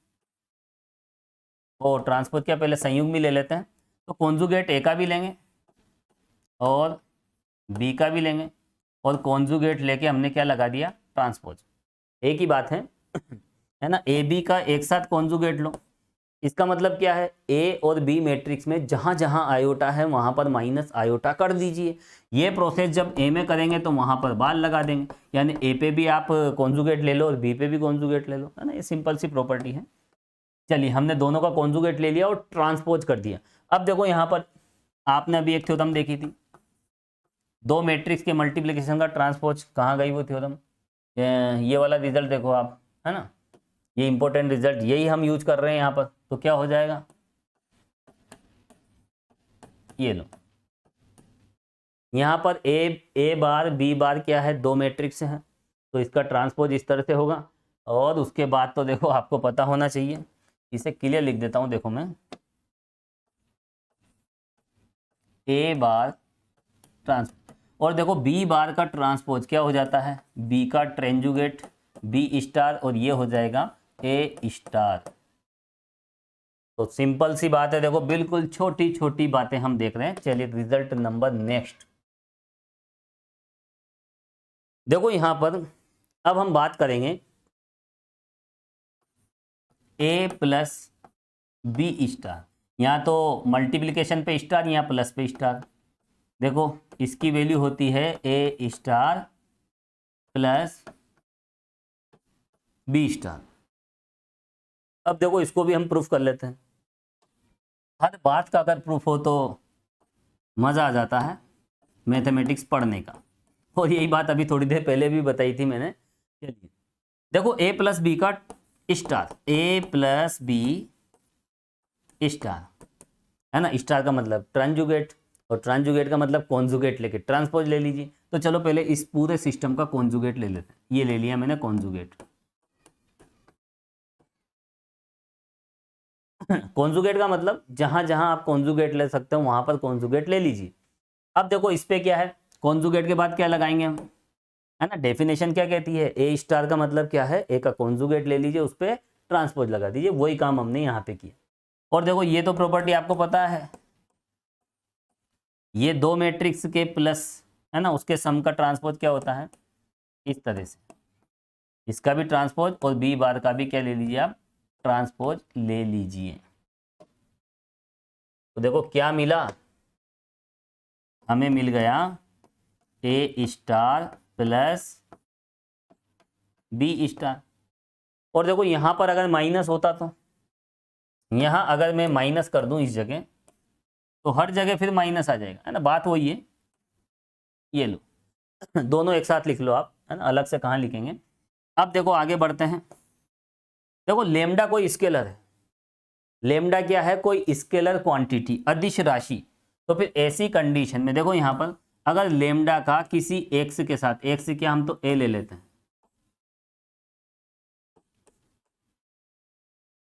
और ट्रांसपोज क्या पहले संयुग्म भी ले लेते हैं। तो कॉन्जुगेट ए का भी लेंगे और बी का भी लेंगे, और कॉन्जुगेट लेके हमने क्या लगा दिया, ट्रांसपोज। एक ही बात है ना। ए बी का एक साथ कॉन्जुगेट लो, इसका मतलब क्या है, ए और बी मैट्रिक्स में जहां जहां आयोटा है वहां पर माइनस आयोटा कर दीजिए। ये प्रोसेस जब ए में करेंगे तो वहां पर बार लगा देंगे, यानी ए पे भी आप कॉन्जुगेट ले लो और बी पे भी कॉन्जुगेट ले लो, है ना। ये सिंपल सी प्रॉपर्टी है। चलिए हमने दोनों का कॉन्जुगेट ले लिया और ट्रांसपोज कर दिया। अब देखो यहाँ पर आपने अभी एक थ्योरम देखी थी, दो मैट्रिक्स के मल्टीप्लिकेशन का ट्रांसपोज, कहाँ गई वो थ्योरम, ये वाला रिजल्ट देखो आप, है ना। ये इंपॉर्टेंट रिजल्ट यही हम यूज कर रहे हैं यहाँ पर। तो क्या हो जाएगा, ये लो यहाँ पर ए बार बी बार क्या है, दो मैट्रिक्स हैं, तो इसका ट्रांसपोज इस तरह से होगा। और उसके बाद तो देखो आपको पता होना चाहिए, इसे क्लियर लिख देता हूँ, देखो मैं ए बार ट्रांस, और देखो बी बार का ट्रांसपोज क्या हो जाता है, बी का ट्रेंजुगेट बी स्टार, और ये हो जाएगा ए स्टार। तो सिंपल सी बात है, देखो बिल्कुल छोटी छोटी बातें हम देख रहे हैं। चलिए रिजल्ट नंबर नेक्स्ट। देखो यहां पर अब हम बात करेंगे ए प्लस बी स्टार। यहाँ तो मल्टीप्लिकेशन पे स्टार, यहाँ प्लस पे स्टार। देखो इसकी वैल्यू होती है A star plus B star. अब देखो इसको भी हम प्रूफ कर लेते हैं। हर बात का अगर प्रूफ हो तो मज़ा आ जाता है मैथमेटिक्स पढ़ने का। और यही बात अभी थोड़ी देर पहले भी बताई थी मैंने। चलिए देखो ए प्लस बी का स्टार, ए प्लस बी स्टार है ना। स्टार का मतलब ट्रांजुगेट, और ट्रांजुगेट का मतलब कॉन्जुगेट लेके ट्रांसपोज ले लीजिए। तो चलो पहले इस पूरे सिस्टम का कॉन्जुगेट ले लेते हैं। ये ले लिया मैंने कॉन्जुगेट। कॉन्जुगेट का मतलब जहां जहां आप कॉन्जुगेट ले सकते हो वहां पर कॉन्जुगेट ले लीजिए। अब देखो इस पे क्या है, कॉन्जुगेट के बाद क्या लगाएंगे हम, है ना। डेफिनेशन क्या कहती है, ए स्टार का मतलब क्या है, ए का कॉन्जुगेट ले लीजिए, उस पर ट्रांसपोज लगा दीजिए। वही काम हमने यहाँ पे किया। और देखो ये तो प्रॉपर्टी आपको पता है, ये दो मैट्रिक्स के प्लस है ना उसके सम का ट्रांसपोज क्या होता है, इस तरह से। इसका भी ट्रांसपोज और बी बार का भी क्या ले लीजिए आप, ट्रांसपोज ले लीजिए। तो देखो क्या मिला, हमें मिल गया ए स्टार प्लस बी स्टार। और देखो यहां पर अगर माइनस होता तो, यहां अगर मैं माइनस कर दूं इस जगह, तो हर जगह फिर माइनस आ जाएगा, है ना। बात वही है। ये लो दोनों एक साथ लिख लो आप, है ना, अलग से कहाँ लिखेंगे। अब देखो आगे बढ़ते हैं। देखो लेमडा कोई स्केलर है। लेमडा क्या है, कोई स्केलर क्वांटिटी, अदिश राशि। तो फिर ऐसी कंडीशन में देखो यहां पर अगर लेमडा का किसी एक्स के साथ, एक्स क्या हम तो ए ले लेते हैं,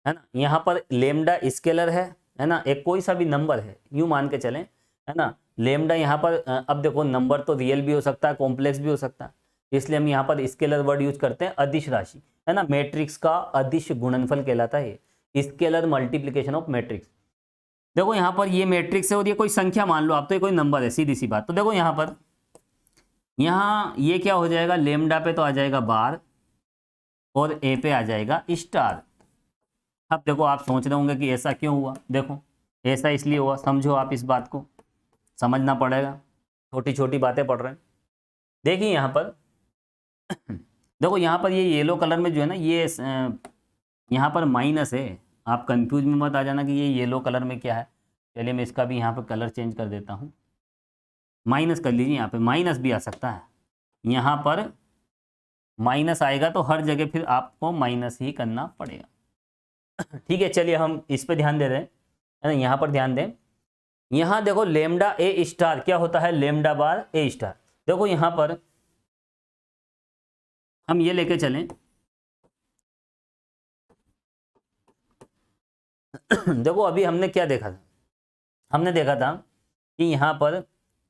है ना। यहां पर लेमडा स्केलर है ना, एक कोई सा भी नंबर है यूं मान के चलें, है ना। लेमडा यहाँ पर अब देखो नंबर तो रियल भी हो सकता है, कॉम्प्लेक्स भी हो सकता है, इसलिए हम यहाँ पर स्केलर वर्ड यूज करते हैं, अदिश राशि, है ना। मैट्रिक्स का अदिश गुणनफल कहलाता है, स्केलर मल्टीप्लिकेशन ऑफ मैट्रिक्स। देखो यहाँ पर ये मैट्रिक्स है और ये कोई संख्या मान लो आप, तो ये कोई नंबर है, सीधी सी बात। तो देखो यहाँ पर यहाँ ये क्या हो जाएगा, लेमडा पे तो आ जाएगा बार और ए पे आ जाएगा स्टार। अब देखो आप सोच रहे होंगे कि ऐसा क्यों हुआ, देखो ऐसा इसलिए हुआ, समझो आप इस बात को, समझना पड़ेगा, छोटी छोटी बातें पढ़ रहे हैं। देखिए यहाँ पर देखो यहाँ पर ये येलो कलर में जो है ना, ये यहाँ पर माइनस है। आप कंफ्यूज में मत आ जाना कि ये येलो कलर में क्या है। चलिए मैं इसका भी यहाँ पर कलर चेंज कर देता हूँ, माइनस कर लीजिए। यहाँ पे माइनस भी आ सकता है, यहाँ पर माइनस आएगा तो हर जगह फिर आपको माइनस ही करना पड़ेगा। ठीक है, चलिए हम इस पे ध्यान दे रहे हैं, है ना। यहाँ पर ध्यान दें, यहाँ देखो लेमडा ए स्टार क्या होता है, लेमडा बार ए स्टार। देखो यहाँ पर हम ये लेके चलें देखो अभी हमने क्या देखा था, हमने देखा था कि यहाँ पर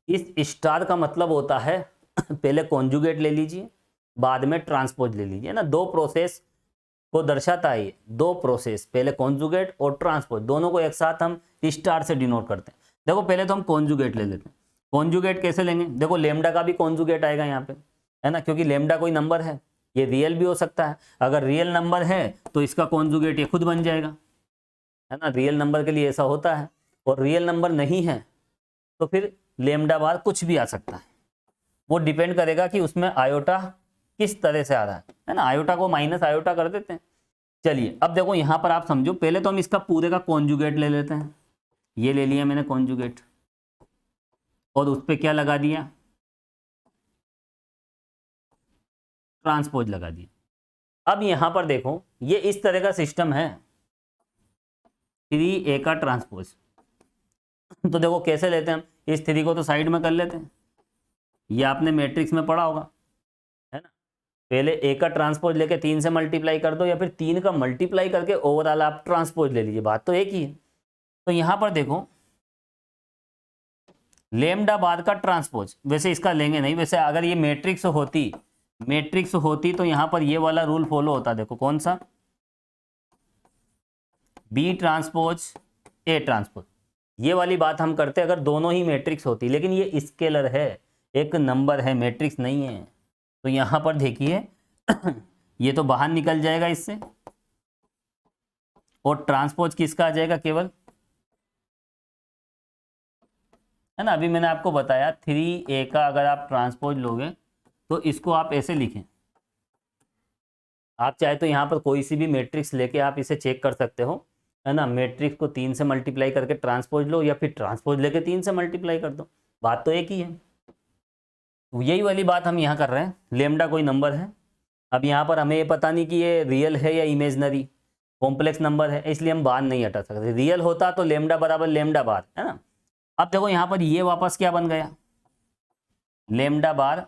इस स्टार का मतलब होता है पहले कॉन्जुगेट ले लीजिए, बाद में ट्रांसपोज ले लीजिए, ना। दो प्रोसेस को दर्शाता है, दो प्रोसेस, पहले कॉन्जुगेट और ट्रांसपोज, दोनों को एक साथ हम स्टार से डिनोट करते हैं। देखो पहले तो हम कॉन्जुगेट ले लेते हैं। कॉन्जुगेट कैसे लेंगे, देखो लेमडा का भी कॉन्जुगेट आएगा यहाँ पे, है ना, क्योंकि लेमडा कोई नंबर है, ये रियल भी हो सकता है। अगर रियल नंबर है तो इसका कॉन्जुगेट ये खुद बन जाएगा, है ना। रियल नंबर के लिए ऐसा होता है, और रियल नंबर नहीं है तो फिर लेमडा बार कुछ भी आ सकता है। वो डिपेंड करेगा कि उसमें आयोटा किस तरह से आ रहा है ना। आयोटा को माइनस आयोटा कर देते हैं। चलिए अब देखो यहाँ पर आप समझो, पहले तो हम इसका पूरे का कॉन्जुगेट ले लेते हैं। ये ले लिया मैंने कॉन्जुगेट, और उस पर क्या लगा दिया, ट्रांसपोज लगा दिया। अब यहाँ पर देखो ये इस तरह का सिस्टम है, 3a का ट्रांसपोज। तो देखो कैसे लेते हैं हम, इस 3 को तो साइड में कर लेते हैं, ये आपने मैट्रिक्स में पढ़ा होगा, है ना। पहले a का ट्रांसपोज लेके 3 से मल्टीप्लाई कर दो, या फिर 3 का मल्टीप्लाई करके ओवरऑल आप ट्रांसपोज ले लीजिए, बात तो एक ही है। तो यहाँ पर देखो लेमडा बाद का ट्रांसपोज, वैसे इसका लेंगे नहीं, वैसे अगर ये मैट्रिक्स होती तो यहाँ पर ये वाला रूल फॉलो होता। देखो कौन सा, बी ट्रांसपोज ए ट्रांसपोज, ये वाली बात हम करते अगर दोनों ही मैट्रिक्स होती, लेकिन ये स्केलर है, एक नंबर है, मैट्रिक्स नहीं है। तो यहाँ पर देखिए ये तो बाहर निकल जाएगा इससे, और ट्रांसपोज किसका आ जाएगा, केवल, है ना। अभी मैंने आपको बताया 3a का अगर आप ट्रांसपोज लोगे तो इसको आप ऐसे लिखें। आप चाहे तो यहाँ पर कोई सी भी मैट्रिक्स लेके आप इसे चेक कर सकते हो, है ना। मैट्रिक्स को 3 से मल्टीप्लाई करके ट्रांसपोज लो, या फिर ट्रांसपोज लेके 3 से मल्टीप्लाई कर दो, बात तो एक ही है। तो यही वाली बात हम यहाँ कर रहे हैं। लेमडा कोई नंबर है, अब यहाँ पर हमें ये पता नहीं कि ये रियल है या इमेजनरी, कॉम्प्लेक्स नंबर है, इसलिए हम बार नहीं हटा सकते। रियल होता तो लेमडा बराबर लेमडा बार, है ना। अब देखो यहाँ पर ये वापस क्या बन गया, लेमडा बार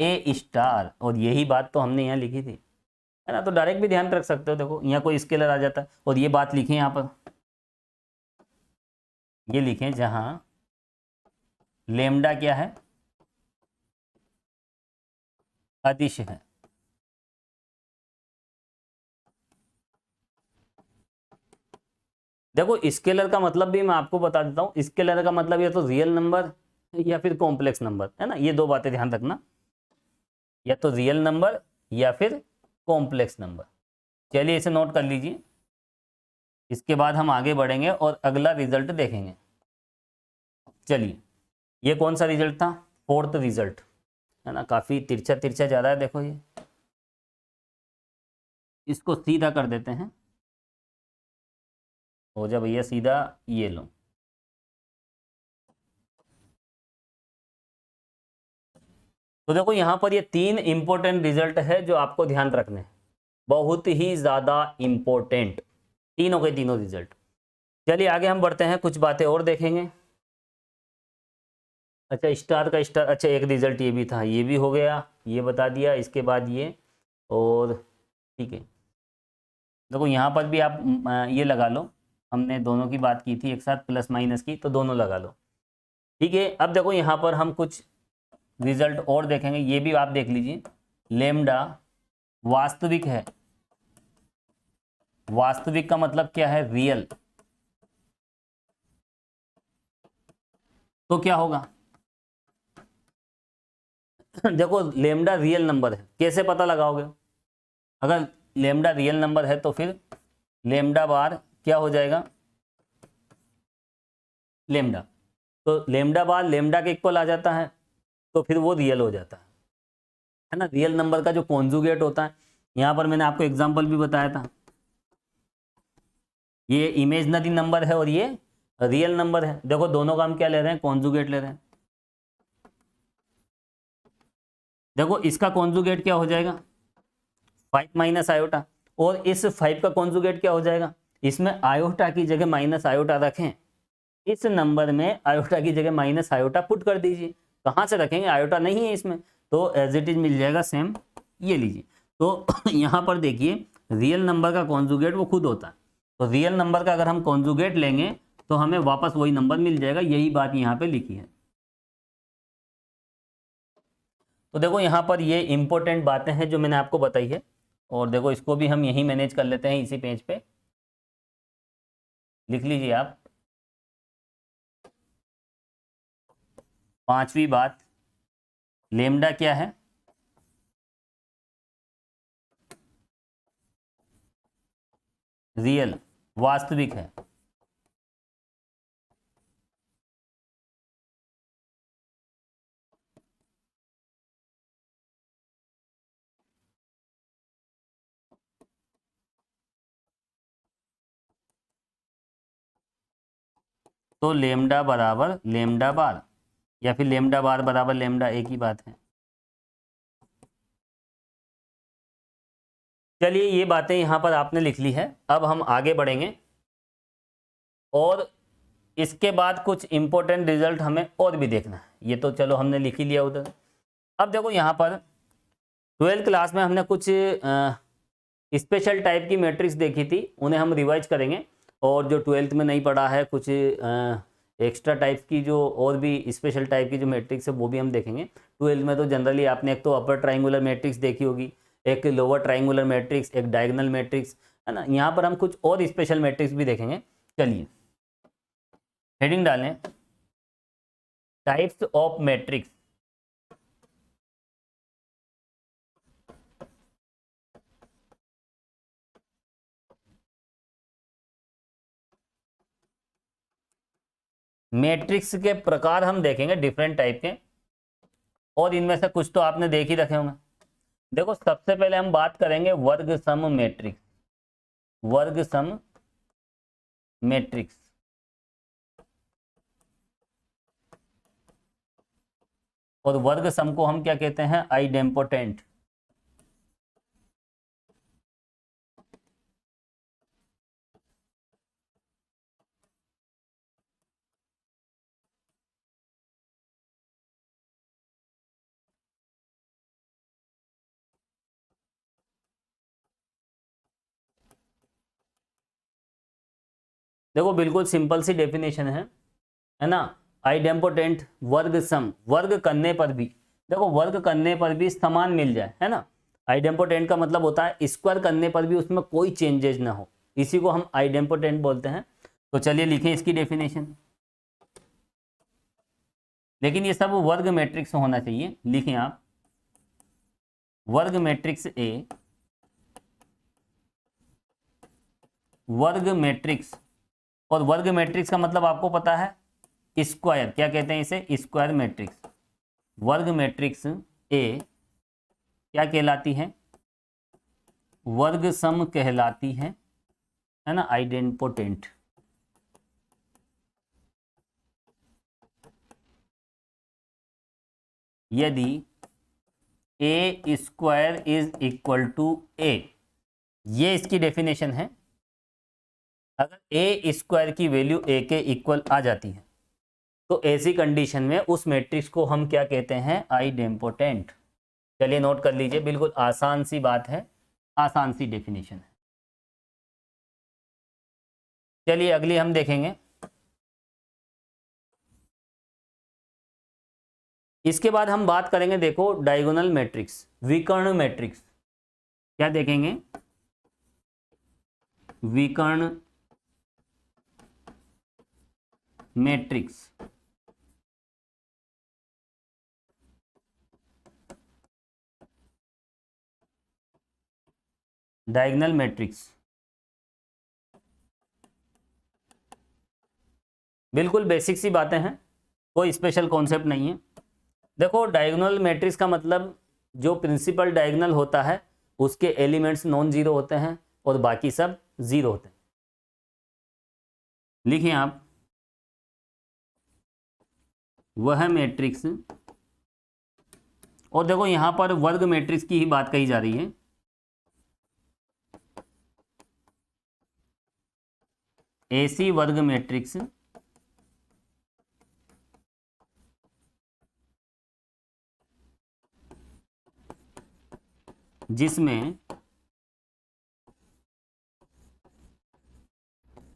ए स्टार, और यही बात तो हमने यहाँ लिखी थी, है ना। तो डायरेक्ट भी ध्यान रख सकते हो, देखो यहाँ कोई स्केलर आ जाता है, और ये बात लिखें यहाँ पर, ये लिखें जहां लेमडा क्या है, अदिश है। देखो स्केलर का मतलब भी मैं आपको बता देता हूँ, स्केलर का मतलब या तो रियल नंबर या फिर कॉम्प्लेक्स नंबर, है ना। ये दो बातें ध्यान रखना, या तो रियल नंबर या फिर कॉम्प्लेक्स नंबर। चलिए इसे नोट कर लीजिए, इसके बाद हम आगे बढ़ेंगे और अगला रिजल्ट देखेंगे। चलिए ये कौन सा रिजल्ट था, फोर्थ रिजल्ट, है ना। काफ़ी तिरछा तिरछा जा रहा है, देखो ये, इसको सीधा कर देते हैं, हो जा भैया सीधा, ये लो। तो देखो यहाँ पर ये 3 इंपॉर्टेंट रिजल्ट है जो आपको ध्यान रखने हैं, बहुत ही ज़्यादा इंपॉर्टेंट, तीनों के तीनों रिजल्ट। चलिए आगे हम बढ़ते हैं, कुछ बातें और देखेंगे। अच्छा स्टार का स्टार, अच्छा एक रिजल्ट ये भी था, ये भी हो गया, ये बता दिया। इसके बाद ये, और ठीक है, देखो यहाँ पर भी आप ये लगा लो, हमने दोनों की बात की थी एक साथ, प्लस माइनस की, तो दोनों लगा लो, ठीक है। अब देखो यहाँ पर हम कुछ रिजल्ट और देखेंगे, ये भी आप देख लीजिए। लेमडा वास्तविक है, वास्तविक का मतलब क्या है, रियल, तो क्या होगा देखो लेमडा रियल नंबर है, कैसे पता लगाओगे, अगर लेमडा रियल नंबर है तो फिर लेमडा बार क्या हो जाएगा, लेमडा, तो लेमडा बार लेमडा के इक्वल आ जाता है, तो फिर वो रियल हो जाता है ना। रियल नंबर का जो कॉन्जुगेट होता है, यहाँ पर मैंने आपको एग्जांपल भी बताया था, ये इमेजनरी नंबर है और ये रियल नंबर है। देखो दोनों का हम क्या ले रहे हैं, कॉन्जुगेट ले रहे हैं। देखो इसका कॉन्जुगेट क्या हो जाएगा, 5 माइनस आयोटा, और इस 5 का कॉन्जुगेट क्या हो जाएगा, इसमें आयोटा की जगह माइनस आयोटा रखें, इस नंबर में आयोटा की जगह माइनस आयोटा पुट कर दीजिए। कहाँ से रखेंगे, आयोटा नहीं है इसमें, तो एज इट इज मिल जाएगा सेम, ये लीजिए। तो यहाँ पर देखिए रियल नंबर का कॉन्जुगेट वो खुद होता है, तो रियल नंबर का अगर हम कॉन्जुगेट लेंगे तो हमें वापस वही नंबर मिल जाएगा, यही बात यहाँ पे लिखी है। तो देखो यहाँ पर ये इंपॉर्टेंट बातें हैं जो मैंने आपको बताई है, और देखो इसको भी हम यहीं मैनेज कर लेते हैं, इसी पेज पे लिख लीजिए आप। 5वीं बात, लेमडा क्या है, रियल, वास्तविक है। तो लेमडा बराबर लेमडा बार, या फिर लेमडा बार बराबर लेमडा, एक ही बात है। चलिए ये बातें यहाँ पर आपने लिख ली है, अब हम आगे बढ़ेंगे और इसके बाद कुछ इंपॉर्टेंट रिजल्ट हमें और भी देखना है। ये तो चलो हमने लिख ही लिया उधर। अब देखो यहाँ पर 12th क्लास में हमने कुछ स्पेशल टाइप की मैट्रिक्स देखी थी, उन्हें हम रिवाइज करेंगे, और जो 12th में नहीं पढ़ा है कुछ एक्स्ट्रा टाइप की जो और भी स्पेशल टाइप की जो मैट्रिक्स है वो भी हम देखेंगे। 12th में तो जनरली आपने एक तो अपर ट्राइंगुलर मैट्रिक्स देखी होगी, एक लोअर ट्राइंगुलर मैट्रिक्स, एक डायगोनल मैट्रिक्स, है ना। यहाँ पर हम कुछ और स्पेशल मैट्रिक्स भी देखेंगे। चलिए हेडिंग डालें, टाइप्स ऑफ मैट्रिक्स। मैट्रिक्स के प्रकार हम देखेंगे डिफरेंट टाइप के, और इनमें से कुछ तो आपने देख ही रखे होंगे। देखो सबसे पहले हम बात करेंगे वर्ग सम मैट्रिक्स। वर्ग सम मैट्रिक्स, और वर्ग सम को हम क्या कहते हैं, आइडेम्पोटेंट। देखो बिल्कुल सिंपल सी डेफिनेशन है ना। आइडेम्पोटेंट वर्ग सम, वर्ग करने पर भी, देखो वर्ग करने पर भी समान मिल जाए, है ना। आइडेम्पोटेंट का मतलब होता है स्क्वायर करने पर भी उसमें कोई चेंजेज ना हो, इसी को हम आइडेम्पोटेंट बोलते हैं। तो चलिए लिखें इसकी डेफिनेशन, लेकिन ये सब वर्ग मैट्रिक्स होना चाहिए। लिखें आप, वर्ग मैट्रिक्स ए, वर्ग मैट्रिक्स, और वर्ग मैट्रिक्स का मतलब आपको पता है स्क्वायर, क्या कहते हैं इसे, स्क्वायर मैट्रिक्स। वर्ग मैट्रिक्स ए क्या कहलाती है, वर्ग सम कहलाती है ना, आइडेम्पोटेंट। यदि ए स्क्वायर इज इक्वल टू ए, ये इसकी डेफिनेशन है। अगर ए स्क्वायर की वैल्यू ए के इक्वल आ जाती है तो ऐसी कंडीशन में उस मैट्रिक्स को हम क्या कहते हैं, आइडेम्पोटेंट। चलिए नोट कर लीजिए, बिल्कुल आसान सी बात है, आसान सी डेफिनेशन है। चलिए अगली हम देखेंगे। इसके बाद हम बात करेंगे, देखो डायगोनल मैट्रिक्स, विकर्ण मैट्रिक्स। क्या देखेंगे, विकर्ण मैट्रिक्स। डायगोनल मैट्रिक्स बिल्कुल बेसिक सी बातें हैं, कोई स्पेशल कॉन्सेप्ट नहीं है। देखो डायगोनल मैट्रिक्स का मतलब जो प्रिंसिपल डायगोनल होता है उसके एलिमेंट्स नॉन जीरो होते हैं और बाकी सब जीरो होते हैं। लिखिए आप, वह मैट्रिक्स, और देखो यहां पर वर्ग मैट्रिक्स की ही बात कही जा रही है। ऐसी वर्ग मैट्रिक्स जिसमें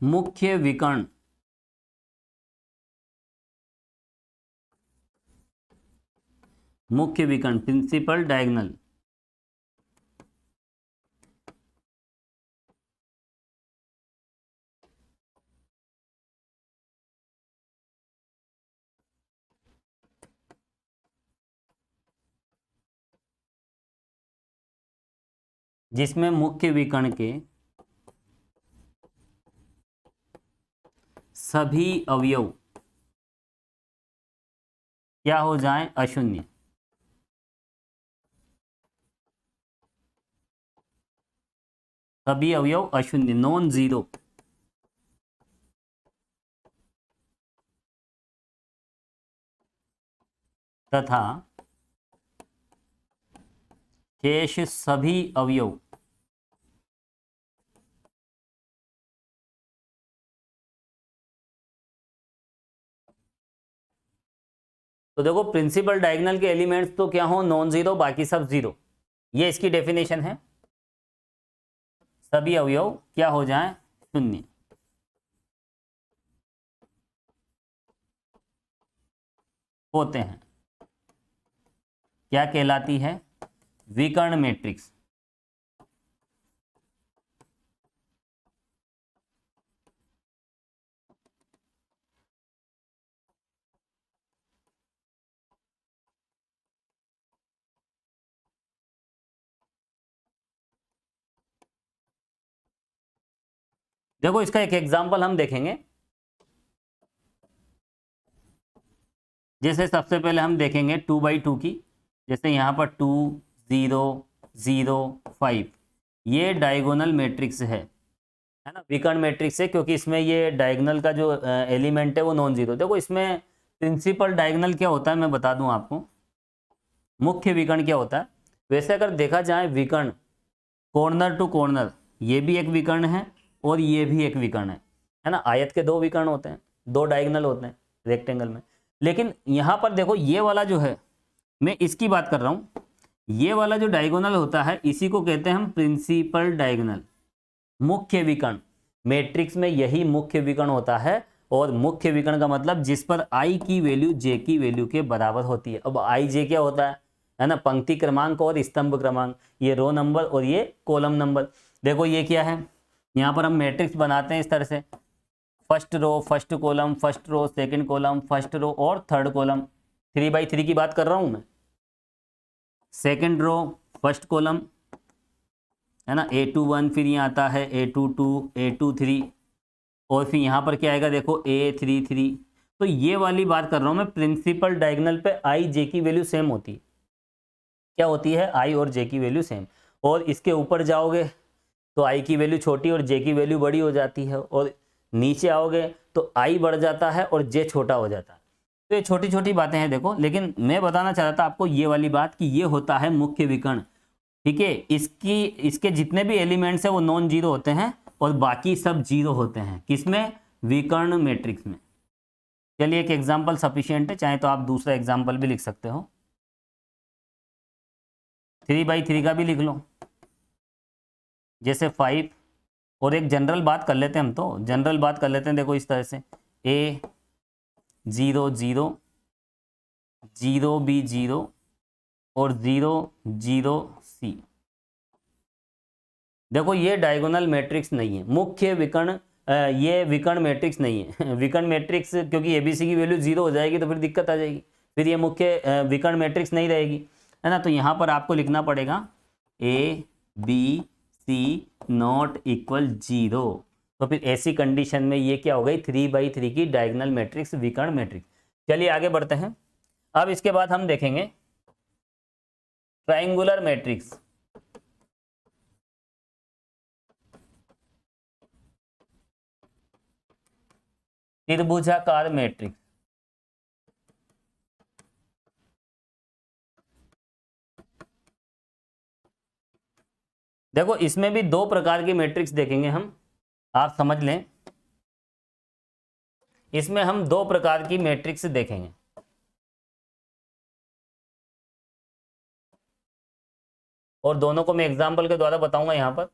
मुख्य विकर्ण प्रिंसिपल डायगोनल जिसमें मुख्य विकर्ण के सभी अवयव क्या हो जाएं, अशून्य। सभी अवयव अशून्य, नॉन जीरो, तथा शेष सभी अवयव तो देखो प्रिंसिपल डायगोनल के एलिमेंट्स तो क्या हो, नॉन जीरो, बाकी सब जीरो, ये इसकी डेफिनेशन है। सभी अवयव क्या हो जाएं, शून्य होते हैं, क्या कहलाती है, विकर्ण मैट्रिक्स। देखो इसका एक एग्जांपल हम देखेंगे। जैसे सबसे पहले हम देखेंगे 2/2 की। जैसे यहाँ पर 2 0 0 5, ये डायगोनल मैट्रिक्स है ना, विकर्ण मैट्रिक्स है, क्योंकि इसमें ये डायगोनल का जो एलिमेंट है वो नॉन जीरो। देखो इसमें प्रिंसिपल डायगोनल क्या होता है मैं बता दूं आपको, मुख्य विकर्ण क्या होता है। वैसे अगर देखा जाए विकर्ण कॉर्नर टू कॉर्नर, ये भी एक विकर्ण है और ये भी एक विकर्ण है ना। आयत के दो विकर्ण होते हैं, दो डायगोनल होते हैं रेक्टेंगल में। लेकिन यहाँ पर देखो ये वाला जो है, मैं इसकी बात कर रहा हूँ, ये वाला जो डायगोनल होता है इसी को कहते हैं हम प्रिंसिपल डायगोनल, मुख्य विकर्ण। मैट्रिक्स में यही मुख्य विकर्ण होता है, और मुख्य विकर्ण का मतलब जिस पर आई की वैल्यू जे की वैल्यू के बराबर होती है। अब आई जे क्या होता है ना, पंक्ति क्रमांक और स्तंभ क्रमांक, ये रो नंबर और ये कॉलम नंबर। देखो ये क्या है, यहाँ पर हम मैट्रिक्स बनाते हैं इस तरह से, first row first column, first row second column, first row और थर्ड कॉलम। 3/3 की बात कर रहा हूं मैं। सेकंड रो फर्स्ट कॉलम है ना, A21, फिर यहाँ आता है A22, A23, और फिर यहाँ पर क्या आएगा देखो A33। तो ये वाली बात कर रहा हूँ मैं, प्रिंसिपल डायगोनल पे आई जे की वैल्यू सेम होती है। क्या होती है, आई और जे की वैल्यू सेम। और इसके ऊपर जाओगे तो आई की वैल्यू छोटी और जे की वैल्यू बड़ी हो जाती है, और नीचे आओगे तो आई बढ़ जाता है और जे छोटा हो जाता है। तो ये छोटी छोटी बातें हैं देखो, लेकिन मैं बताना चाह रहा था आपको ये वाली बात कि ये होता है मुख्य विकर्ण। ठीक है, इसके जितने भी एलिमेंट्स हैं वो नॉन जीरो होते हैं और बाकी सब जीरो होते हैं। किसमें, विकर्ण मैट्रिक्स में। चलिए एक एग्जांपल सफिशिएंट है, चाहे तो आप दूसरा एग्जांपल भी लिख सकते हो, 3/3 का भी लिख लो। जैसे 5, और एक जनरल बात कर लेते हैं, हम तो जनरल बात कर लेते हैं। देखो इस तरह से A0 0 0 B 0 और 0 0 C। देखो ये डायगोनल मैट्रिक्स नहीं है, मुख्य विकर्ण, ये विकर्ण मैट्रिक्स नहीं है। विकर्ण मैट्रिक्स, क्योंकि एबीसी की वैल्यू 0 हो जाएगी तो फिर दिक्कत आ जाएगी, फिर ये मुख्य विकर्ण मैट्रिक्स नहीं रहेगी, है ना। तो यहाँ पर आपको लिखना पड़ेगा ABC नॉट इक्वल 0। तो फिर ऐसी कंडीशन में ये क्या हो गई, 3/3 की डायगोनल मैट्रिक्स, विकर्ण मैट्रिक्स। चलिए आगे बढ़ते हैं। अब इसके बाद हम देखेंगे ट्राइंगुलर मैट्रिक्स। त्रिभुजाकार मैट्रिक्स। देखो इसमें भी दो प्रकार की मैट्रिक्स देखेंगे हम, आप समझ लें। इसमें हम दो प्रकार की मैट्रिक्स देखेंगे। और दोनों को मैं एग्जाम्पल के द्वारा बताऊंगा। यहां पर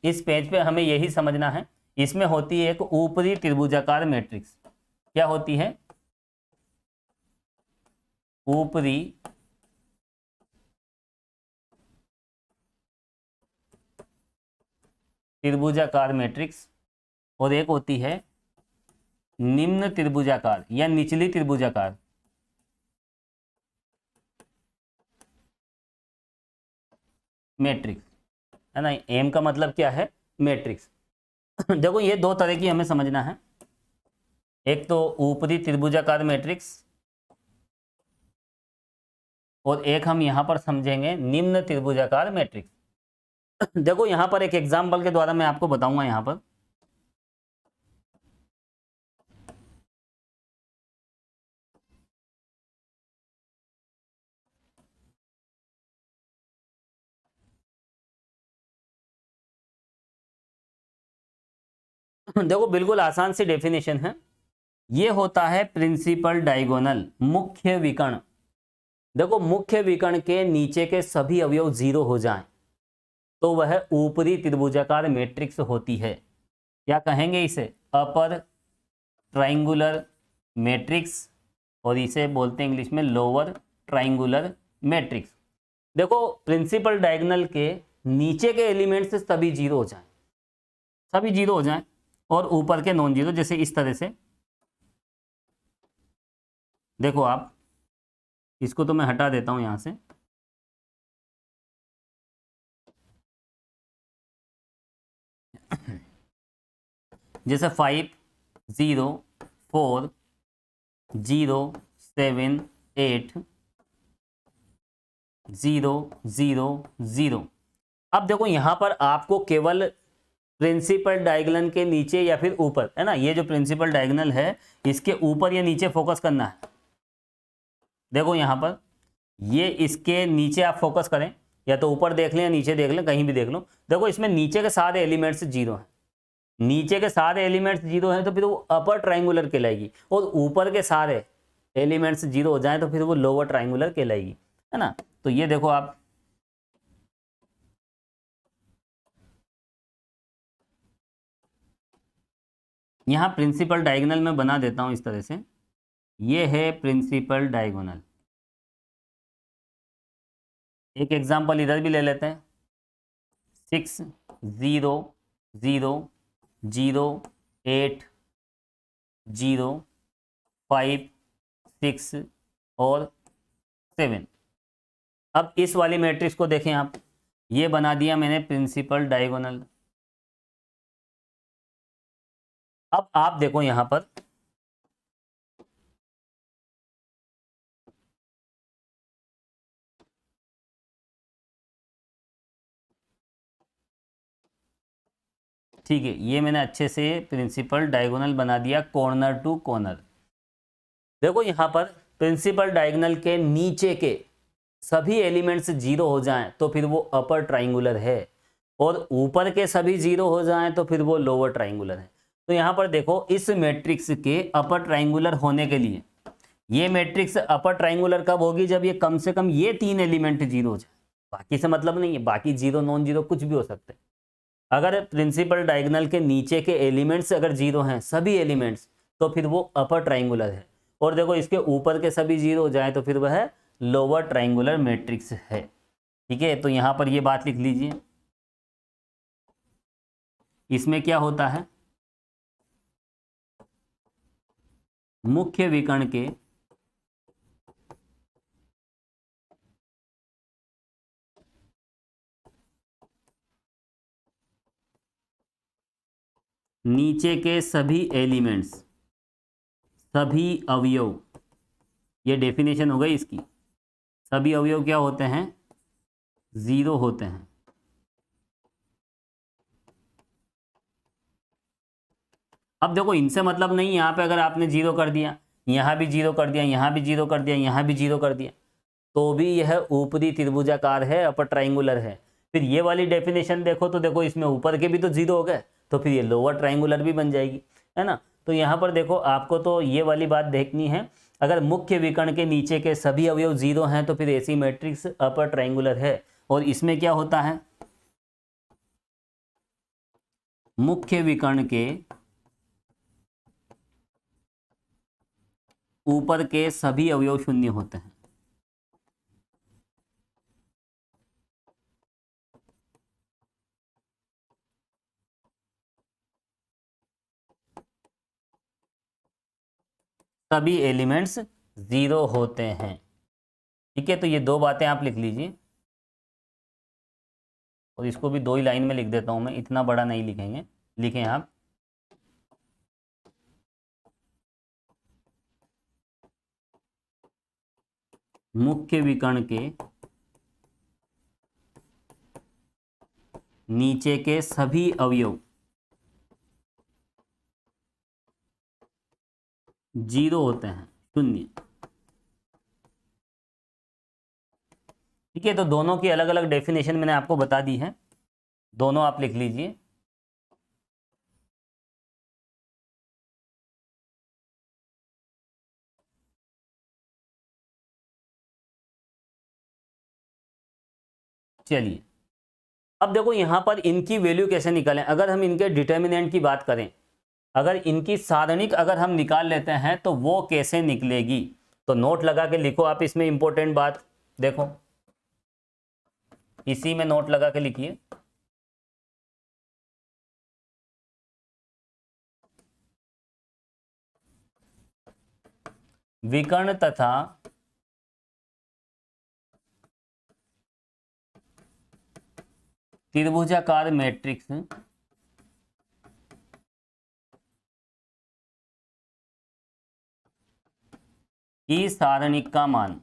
इस पेज पे हमें यही समझना है। इसमें होती है एक ऊपरी त्रिभुजाकार मैट्रिक्स। क्या होती है, ऊपरी त्रिभुजाकार मैट्रिक्स, और एक होती है निम्न त्रिभुजाकार या निचली त्रिभुजाकार मैट्रिक्स, है ना। एम का मतलब क्या है, मैट्रिक्स। देखो ये दो तरह की हमें समझना है, एक तो ऊपरी त्रिभुजाकार मैट्रिक्स, और एक हम यहां पर समझेंगे निम्न त्रिभुजाकार मैट्रिक्स। देखो यहां पर एक एग्जाम्पल के द्वारा मैं आपको बताऊंगा। यहां पर देखो बिल्कुल आसान सी डेफिनेशन है। ये होता है प्रिंसिपल डायगोनल, मुख्य विकर्ण। देखो मुख्य विकर्ण के नीचे के सभी अवयव 0 हो जाएं तो वह ऊपरी त्रिभुजाकार मैट्रिक्स होती है। क्या कहेंगे इसे, अपर ट्राइंगुलर मैट्रिक्स, और इसे बोलते हैं इंग्लिश में लोअर ट्राइंगुलर मैट्रिक्स। देखो प्रिंसिपल डायगोनल के नीचे के एलिमेंट्स सभी 0 हो जाएं, सभी 0 हो जाएं, और ऊपर के नॉन जीरो। जैसे इस तरह से देखो आप, इसको तो मैं हटा देता हूं यहां से। जैसे 5 0 4 0 7 8 0 0 0। अब देखो यहां पर आपको केवल प्रिंसिपल डायगोनल के नीचे या फिर ऊपर, है ना, ये जो प्रिंसिपल डायगोनल है इसके ऊपर या नीचे फोकस करना है। देखो यहां पर ये इसके नीचे आप फोकस करें, या तो ऊपर देख लें या नीचे देख लें, कहीं भी देख लो। देखो इसमें नीचे के सारे एलिमेंट्स जीरो हैं, नीचे के सारे एलिमेंट्स जीरो हैं तो फिर वो अपर ट्राइंगुलर कहलाएगी, और ऊपर के सारे एलिमेंट्स जीरो हो जाएं तो फिर वो लोअर ट्राइंगुलर कहलाएगी, है ना। तो ये देखो आप, यहाँ प्रिंसिपल डायगोनल में बना देता हूं इस तरह से। ये है प्रिंसिपल डायगोनल। एक एग्जांपल इधर भी ले लेते हैं। 6 0 0 0 8 0 5 6 और 7। अब इस वाली मैट्रिक्स को देखें आप, ये बना दिया मैंने प्रिंसिपल डायगोनल। अब आप देखो यहां पर ठीक है, ये मैंने अच्छे से प्रिंसिपल डायगोनल बना दिया कॉर्नर टू कॉर्नर। देखो यहां पर प्रिंसिपल डायगोनल के नीचे के सभी एलिमेंट्स जीरो हो जाएं तो फिर वो अपर ट्राइंगुलर है, और ऊपर के सभी जीरो हो जाएं तो फिर वो लोअर ट्राइंगुलर है। तो यहां पर देखो इस मैट्रिक्स के अपर ट्राइंगुलर होने के लिए, ये मैट्रिक्स अपर ट्राइंगुलर कब होगी, जब ये कम से कम ये 3 एलिमेंट जीरो हो जाए। बाकी से मतलब नहीं है, बाकी जीरो नॉन जीरो कुछ भी हो सकते हैं। अगर प्रिंसिपल डायगोनल के नीचे के एलिमेंट्स अगर जीरो हैं, सभी एलिमेंट्स, तो फिर वो अपर ट्राइंगुलर है। और देखो इसके ऊपर के सभी जीरो हो जाए तो फिर वह लोअर ट्राइंगुलर मैट्रिक्स है। ठीक है, तो यहां पर ये बात लिख लीजिए। इसमें क्या होता है, मुख्य विकर्ण के नीचे के सभी एलिमेंट्स, सभी अवयव, ये डेफिनेशन हो गई इसकी, सभी अवयव क्या होते हैं, जीरो होते हैं। अब देखो इनसे मतलब नहीं, यहाँ पे अगर आपने जीरो कर दिया, यहाँ भी जीरो कर दिया, यहाँ भी जीरो कर दिया, यहाँ भी जीरो कर दिया, तो भी यह ऊपरी त्रिभुजाकार है, अपर ट्राइंगुलर है। फिर ये वाली डेफिनेशन देखो तो देखो इसमें ऊपर के भी तो जीरो हो गए, तो फिर ये लोअर ट्राइंगुलर भी बन जाएगी, है ना। तो यहाँ पर देखो आपको तो ये वाली बात देखनी है, अगर मुख्य विकर्ण के नीचे के सभी अवयव जीरो हैं तो फिर ऐसी मैट्रिक्स अपर ट्राइंगुलर है। और इसमें क्या होता है, मुख्य विकर्ण के ऊपर के सभी अवयव शून्य होते हैं। सभी एलिमेंट्स जीरो होते हैं। ठीक है, तो ये दो बातें आप लिख लीजिए, और इसको भी 2 ही लाइन में लिख देता हूं मैं, इतना बड़ा नहीं लिखेंगे, लिखें आप। मुख्य विकर्ण के नीचे के सभी अवयव जीरो होते हैं, शून्य। ठीक है, तो दोनों की अलग अलग डेफिनेशन मैंने आपको बता दी है, दोनों आप लिख लीजिए। चलिए, अब देखो यहां पर इनकी वैल्यू कैसे निकालें। अगर हम इनके डिटर्मिनेंट की बात करें, अगर इनकी सारणिक अगर हम निकाल लेते हैं तो वो कैसे निकलेगी, तो नोट लगा के लिखो आप, इसमें इंपॉर्टेंट बात देखो, इसी में नोट लगा के लिखिए। विकर्ण तथा त्रिभुजाकार मैट्रिक्स कि सारणिक का मान,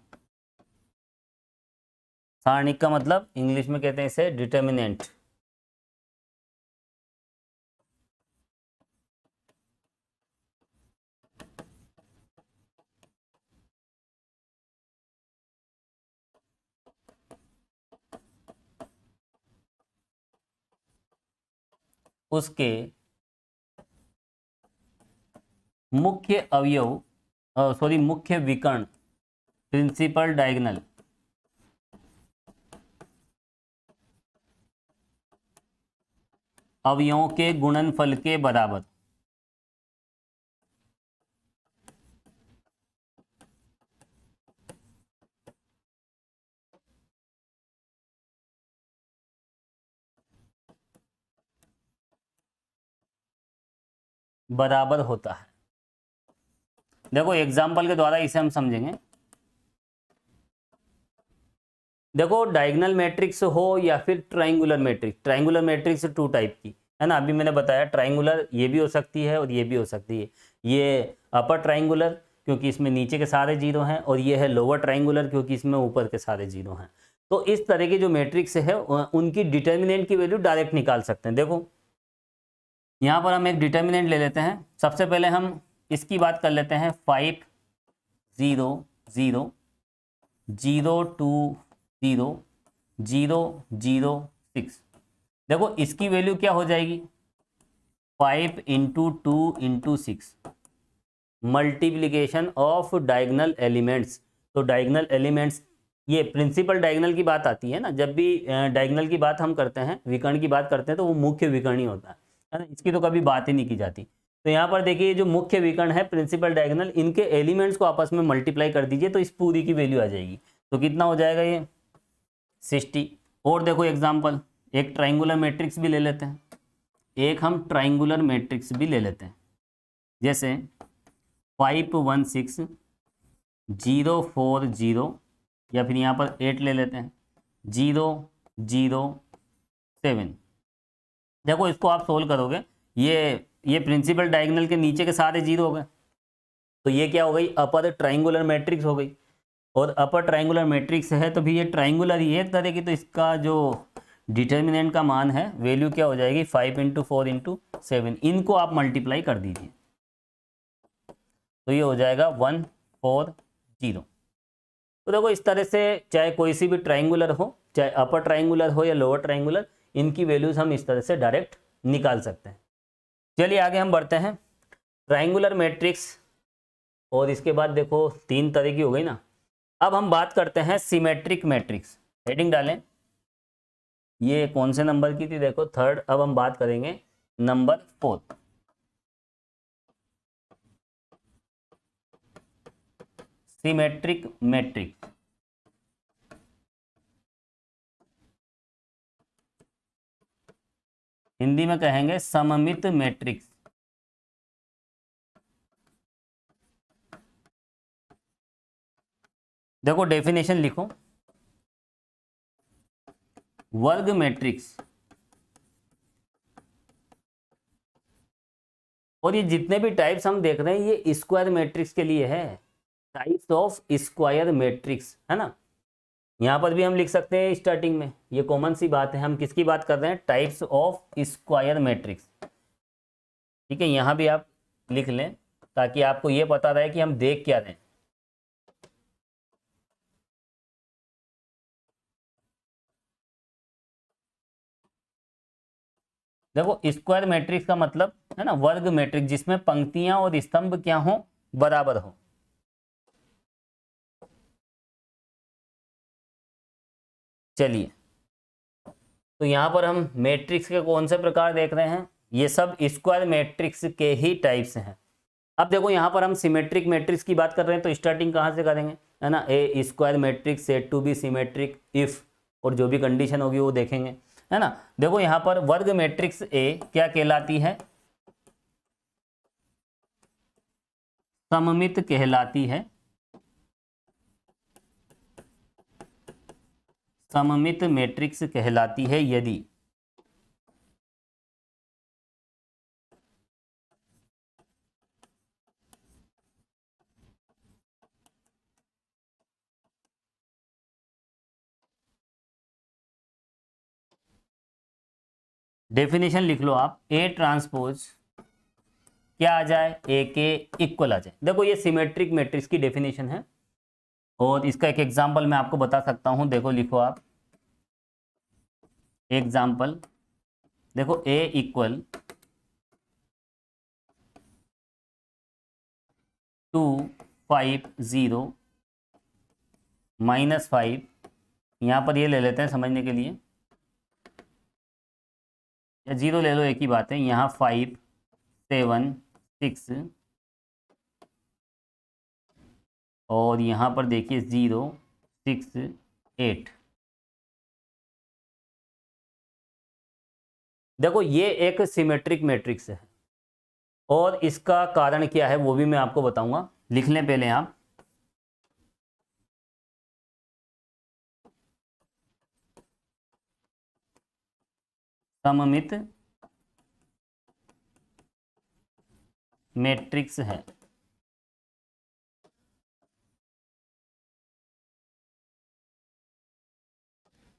सारणिक का मतलब इंग्लिश में कहते हैं इसे डिटर्मिनेंट, उसके मुख्य अवयव, सॉरी मुख्य विकर्ण, प्रिंसिपल डायगोनल, अवयवों के गुणनफल के बराबर। बराबर होता है। देखो एग्जाम्पल के द्वारा इसे हम समझेंगे। देखो डायगोनल मैट्रिक्स हो या फिर triangular matrix, triangular matrix two type की है ना, अभी मैंने बताया ट्राइंगुलर ये भी हो सकती है और ये भी हो सकती है। ये अपर ट्राइंगुलर क्योंकि इसमें नीचे के सारे जीरो हैं, और ये है लोअर ट्राइंगुलर क्योंकि इसमें ऊपर के सारे जीरो हैं। तो इस तरह की जो मैट्रिक्स है उनकी डिटर्मिनेंट की वैल्यू डायरेक्ट निकाल सकते हैं। देखो यहाँ पर हम एक डिटर्मिनेंट ले लेते हैं। सबसे पहले हम इसकी बात कर लेते हैं, 5 0 0 0 2 0 0 0 6। देखो इसकी वैल्यू क्या हो जाएगी, 5 into 2 into 6, multiplication of diagonal elements. तो डायगोनल एलिमेंट्स, ये प्रिंसिपल डायगोनल की बात आती है ना, जब भी डायगोनल की बात हम करते हैं, विकर्ण की बात करते हैं, तो वो मुख्य विकर्ण ही होता है ना, इसकी तो कभी बात ही नहीं की जाती। तो यहाँ पर देखिए जो मुख्य विकर्ण है प्रिंसिपल डायगोनल, इनके एलिमेंट्स को आपस में मल्टीप्लाई कर दीजिए तो इस पूरी की वैल्यू आ जाएगी। तो कितना हो जाएगा ये 60। और देखो एग्जाम्पल, एक ट्राइंगुलर मैट्रिक्स भी ले लेते हैं, एक हम ट्राइंगुलर मैट्रिक्स भी ले लेते हैं, जैसे 5 1 6 0 4 0, या फिर यहाँ पर 8 ले लेते हैं, 0 0 7। देखो इसको आप सोल्व करोगे, ये प्रिंसिपल डायगोनल के नीचे के सारे जीरो हो गए, तो ये क्या हो गई, अपर ट्राइंगुलर मैट्रिक्स हो गई। और अपर ट्राइंगुलर मैट्रिक्स है तो भी ये ट्राइंगुलर ही है एक तरह की, तो इसका जो डिटर्मिनेंट का मान है वैल्यू क्या हो जाएगी, 5 इंटू 4 इंटू 7, इनको आप मल्टीप्लाई कर दीजिए तो ये हो जाएगा 1 4 0। तो देखो इस तरह से चाहे कोई सी भी ट्राइंगुलर हो, चाहे अपर ट्राइंगुलर हो या लोअर ट्राइंगुलर, इनकी वैल्यूज हम इस तरह से डायरेक्ट निकाल सकते हैं। चलिए आगे हम बढ़ते हैं, ट्राइंगुलर मैट्रिक्स, और इसके बाद देखो 3 तरह की हो गई ना। अब हम बात करते हैं सिमेट्रिक मैट्रिक्स, हेडिंग डालें, ये कौन से नंबर की थी, देखो 3rd। अब हम बात करेंगे number 4th, symmetric matrix. Hindi में कहेंगे सममित मैट्रिक्स। देखो डेफिनेशन लिखो, वर्ग मैट्रिक्स, और ये जितने भी टाइप्स हम देख रहे हैं ये स्क्वायर मैट्रिक्स के लिए है, टाइप्स ऑफ स्क्वायर मैट्रिक्स है ना। यहाँ पर भी हम लिख सकते हैं स्टार्टिंग में, ये कॉमन सी बात है, हम किसकी बात कर रहे हैं, टाइप्स ऑफ स्क्वायर मैट्रिक्स। ठीक है, यहाँ भी आप लिख लें ताकि आपको ये पता रहे कि हम देख क्या रहे हैं। देखो स्क्वायर मैट्रिक्स का मतलब है ना वर्ग मैट्रिक्स, जिसमें पंक्तियां और स्तंभ क्या हो, बराबर हो। चलिए, तो यहां पर हम मैट्रिक्स के कौन से प्रकार देख रहे हैं, ये सब स्क्वायर मैट्रिक्स के ही टाइप्स हैं। अब देखो यहाँ पर हम सिमेट्रिक मैट्रिक्स की बात कर रहे हैं, तो स्टार्टिंग कहाँ से करेंगे, है ना, a square matrix said to be symmetric if, और जो भी कंडीशन होगी वो देखेंगे, है ना। देखो यहाँ पर वर्ग मैट्रिक्स ए क्या कहलाती है, सममित कहलाती है, सममित मैट्रिक्स कहलाती है यदि डेफिनेशन लिख लो आप, ए ट्रांसपोज क्या आ जाए, ए के इक्वल आ जाए। देखो ये सिमेट्रिक मैट्रिक्स की डेफिनेशन है और इसका एक एग्जांपल मैं आपको बता सकता हूं। देखो लिखो आप एग्जांपल, देखो ए इक्वल 2 5 0 -5, यहाँ पर ये ले लेते हैं समझने के लिए, या 0 ले लो एक ही बात है। यहाँ 5 7 6 और यहाँ पर देखिए 0 6 8। देखो ये एक सिमेट्रिक मैट्रिक्स है और इसका कारण क्या है वो भी मैं आपको बताऊंगा। लिख लें पहले आप, सममित मैट्रिक्स है।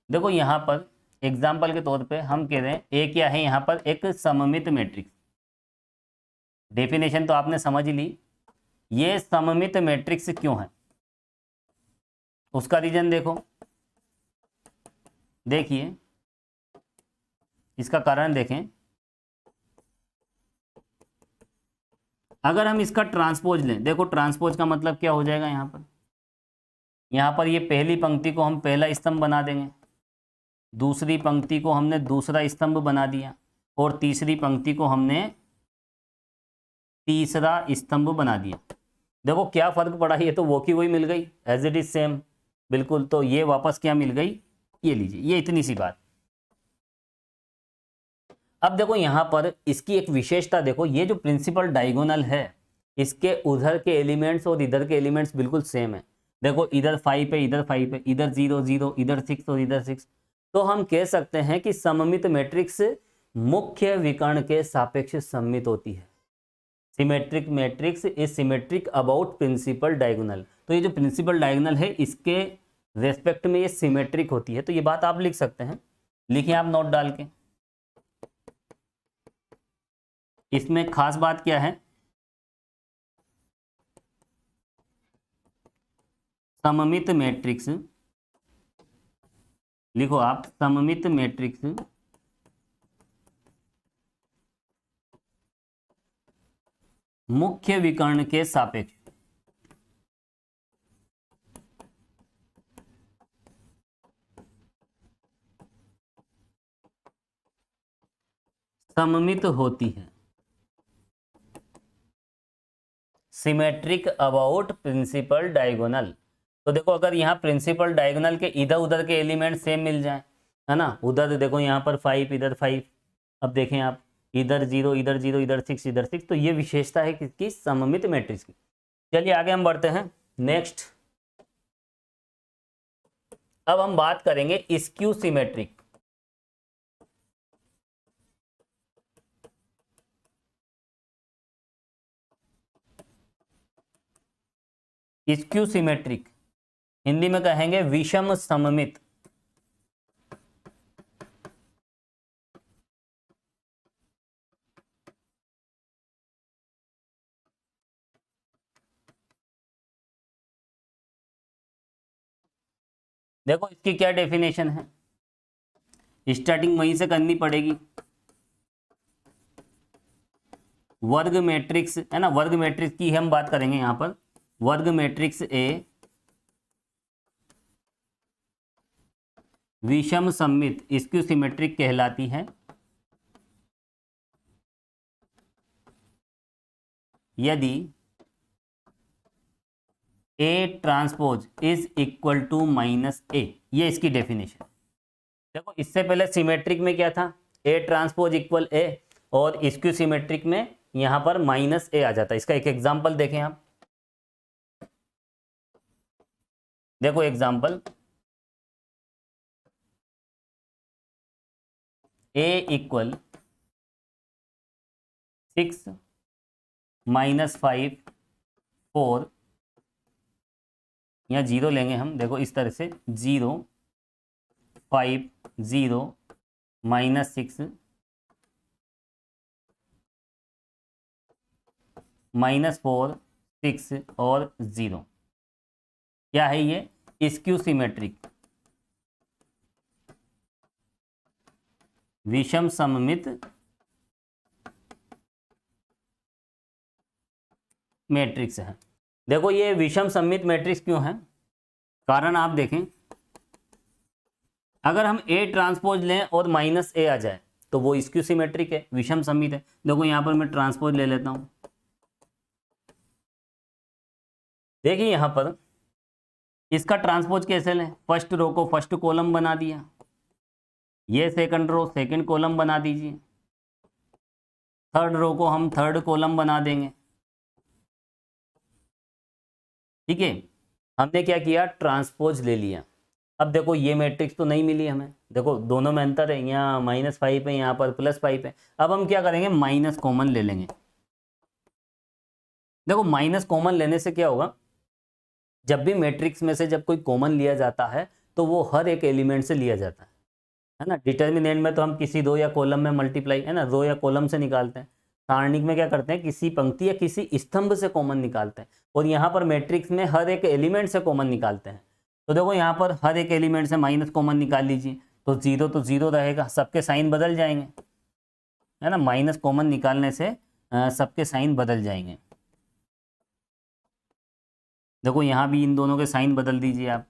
देखो यहां पर एग्जाम्पल के तौर पे हम कह रहे हैं ए क्या है, यहां पर एक सममित मैट्रिक्स। डेफिनेशन तो आपने समझ ली। ये सममित मैट्रिक्स क्यों है उसका रीजन देखो, देखिए इसका कारण देखें। अगर हम इसका ट्रांसपोज लें, देखो ट्रांसपोज का मतलब क्या हो जाएगा, यहाँ पर ये पहली पंक्ति को हम पहला स्तंभ बना देंगे, दूसरी पंक्ति को हमने दूसरा स्तंभ बना दिया और तीसरी पंक्ति को हमने तीसरा स्तंभ बना दिया। देखो क्या फर्क पड़ा, ये तो वो की वही मिल गई, एज इट इज सेम बिल्कुल। तो ये वापस क्या मिल गई, ये लीजिए, ये इतनी सी बात। अब देखो यहां पर इसकी एक विशेषता देखो, ये जो प्रिंसिपल डायगोनल है इसके उधर के एलिमेंट्स और इधर के एलिमेंट्स बिल्कुल सेम है। देखो इधर 5 है, इधर 5 है, इधर 0 0, इधर 6 और इधर 6। तो हम कह सकते हैं कि सममित मैट्रिक्स मुख्य विकर्ण के सापेक्ष सममित होती है। Symmetric matrix is symmetric about principal diagonal. तो ये जो प्रिंसिपल डायगोनल है इसके रेस्पेक्ट में ये सिमेट्रिक होती है। तो ये बात आप लिख सकते हैं, लिखिए आप नोट डाल के। इसमें खास बात क्या है, सममित मैट्रिक्स लिखो आप, सममित मैट्रिक्स मुख्य विकर्ण के सापेक्ष सममित होती है। Symmetric about principal diagonal. तो देखो अगर यहाँ प्रिंसिपल डायगोनल के इधर उधर के एलिमेंट सेम मिल जाए, है ना, उधर देखो यहाँ पर 5 इधर 5, अब देखें आप इधर 0 इधर 0 इधर 6 इधर 6, तो ये विशेषता है किसकी, सममित मैट्रिक्स की। चलिए आगे हम बढ़ते हैं नेक्स्ट। अब हम बात करेंगे skew symmetric. Skew symmetric Hindi में कहेंगे विषम सममित। देखो इसकी क्या डेफिनेशन है, स्टार्टिंग वहीं से करनी पड़ेगी। वर्ग मैट्रिक्स है ना, वर्ग मैट्रिक्स की हम बात करेंगे यहां पर। वर्ग मैट्रिक्स ए विषम सममित स्क्यू सिमेट्रिक कहलाती है यदि A transpose is equal to -a। ये इसकी डेफिनेशन। देखो इससे पहले सिमेट्रिक में क्या था, ए ट्रांसपोज इक्वल ए, और स्क्यू सिमेट्रिक में यहां पर -a आ जाता है। इसका एक एग्जांपल देखें आप, देखो एग्जांपल, a इक्वल 6 -5 4, यहाँ 0 लेंगे हम, देखो इस तरह से 0 5 0 -6 -4 6 और 0। क्या है ये? स्क्यू सिमेट्रिक, विषम सममित मैट्रिक्स है। देखो ये विषम सममित मैट्रिक्स क्यों है? कारण आप देखें, अगर हम A ट्रांसपोज लें और -A आ जाए तो वो स्क्यू सिमेट्रिक है, विषम सममित है। देखो यहां पर मैं ट्रांसपोज ले लेता हूं। देखिए यहां पर इसका ट्रांसपोज कैसे लें? फर्स्ट रो को फर्स्ट कॉलम बना दिया, ये सेकंड रो सेकंड कॉलम बना दीजिए, थर्ड रो को हम थर्ड कॉलम बना देंगे। ठीक है, हमने क्या किया? ट्रांसपोज ले लिया। अब देखो ये मैट्रिक्स तो नहीं मिली हमें, देखो दोनों में अंतर है, यहाँ -5 है, यहाँ पर +5 है। अब हम क्या करेंगे? माइनस कॉमन ले लेंगे। देखो माइनस कॉमन लेने से क्या होगा, जब भी मैट्रिक्स में से जब कोई कॉमन लिया जाता है तो वो हर एक एलिमेंट से लिया जाता है ना। डिटर्मिनेंट में तो हम किसी रो या कॉलम में मल्टीप्लाई, है ना, रो या कॉलम से निकालते हैं। सारणिक में क्या करते हैं? किसी पंक्ति या किसी स्तंभ से कॉमन निकालते हैं। और यहाँ पर मैट्रिक्स में हर एक एलिमेंट से कॉमन निकालते हैं। तो देखो यहाँ पर हर एक एलिमेंट से माइनस कॉमन निकाल लीजिए, तो जीरो रहेगा, सबके साइन बदल जाएंगे, है ना। माइनस कॉमन निकालने से सबके साइन बदल जाएंगे। देखो यहाँ भी इन दोनों के साइन बदल दीजिए आप।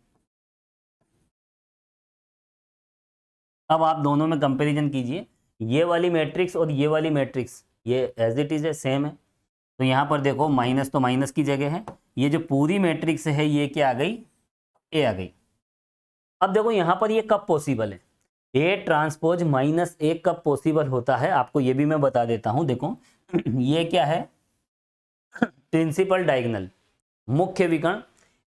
अब आप दोनों में कंपैरिजन कीजिए, ये वाली मैट्रिक्स और ये वाली मैट्रिक्स, ये एज इट इज है, सेम है। तो यहाँ पर देखो माइनस तो माइनस की जगह है, ये जो पूरी मैट्रिक्स है ये क्या आ गई? ए आ गई। अब देखो यहाँ पर ये कब पॉसिबल है? ए ट्रांसपोज -A कब पॉसिबल होता है आपको ये भी मैं बता देता हूँ। देखो ये क्या है? प्रिंसिपल डायगोनल, मुख्य विकर्ण।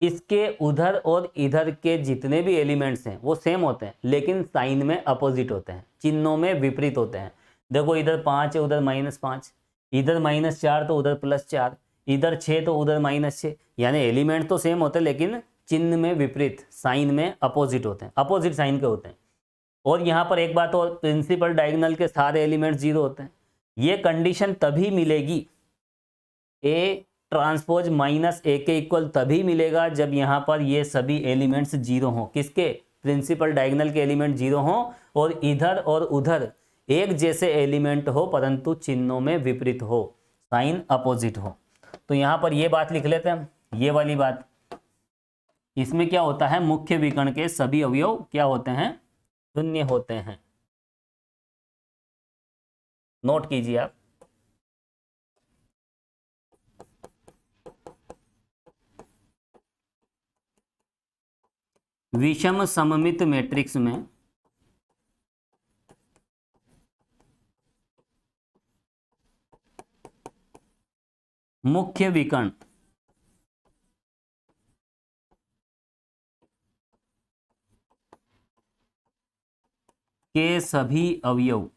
इसके उधर और इधर के जितने भी एलिमेंट्स हैं वो सेम होते हैं, लेकिन साइन में अपोजिट होते हैं, चिन्हों में विपरीत होते हैं। देखो इधर 5 है, उधर -5, इधर -4 तो उधर +4, इधर 6 तो उधर -6। यानी एलिमेंट तो सेम होते हैं लेकिन चिन्ह में विपरीत, साइन में अपोजिट होते हैं, अपोजिट साइन के होते हैं। और यहाँ पर एक बात और, प्रिंसिपल डायगोनल के सारे एलिमेंट 0 होते हैं। ये कंडीशन तभी मिलेगी, ए ट्रांसपोज -A के इक्वल तभी मिलेगा जब यहाँ पर ये सभी एलिमेंट्स 0 हों। किसके? प्रिंसिपल डायगोनल के एलिमेंट 0 हों और इधर और उधर एक जैसे एलिमेंट हो परंतु चिन्हों में विपरीत हो, साइन अपोजिट हो। तो यहाँ पर ये बात लिख लेते हैं हम, ये वाली बात। इसमें क्या होता है? मुख्य विकर्ण के सभी अवयव क्या होते हैं? शून्य होते हैं। नोट कीजिए आप। विषम सममित मैट्रिक्स में मुख्य विकर्ण के सभी अवयव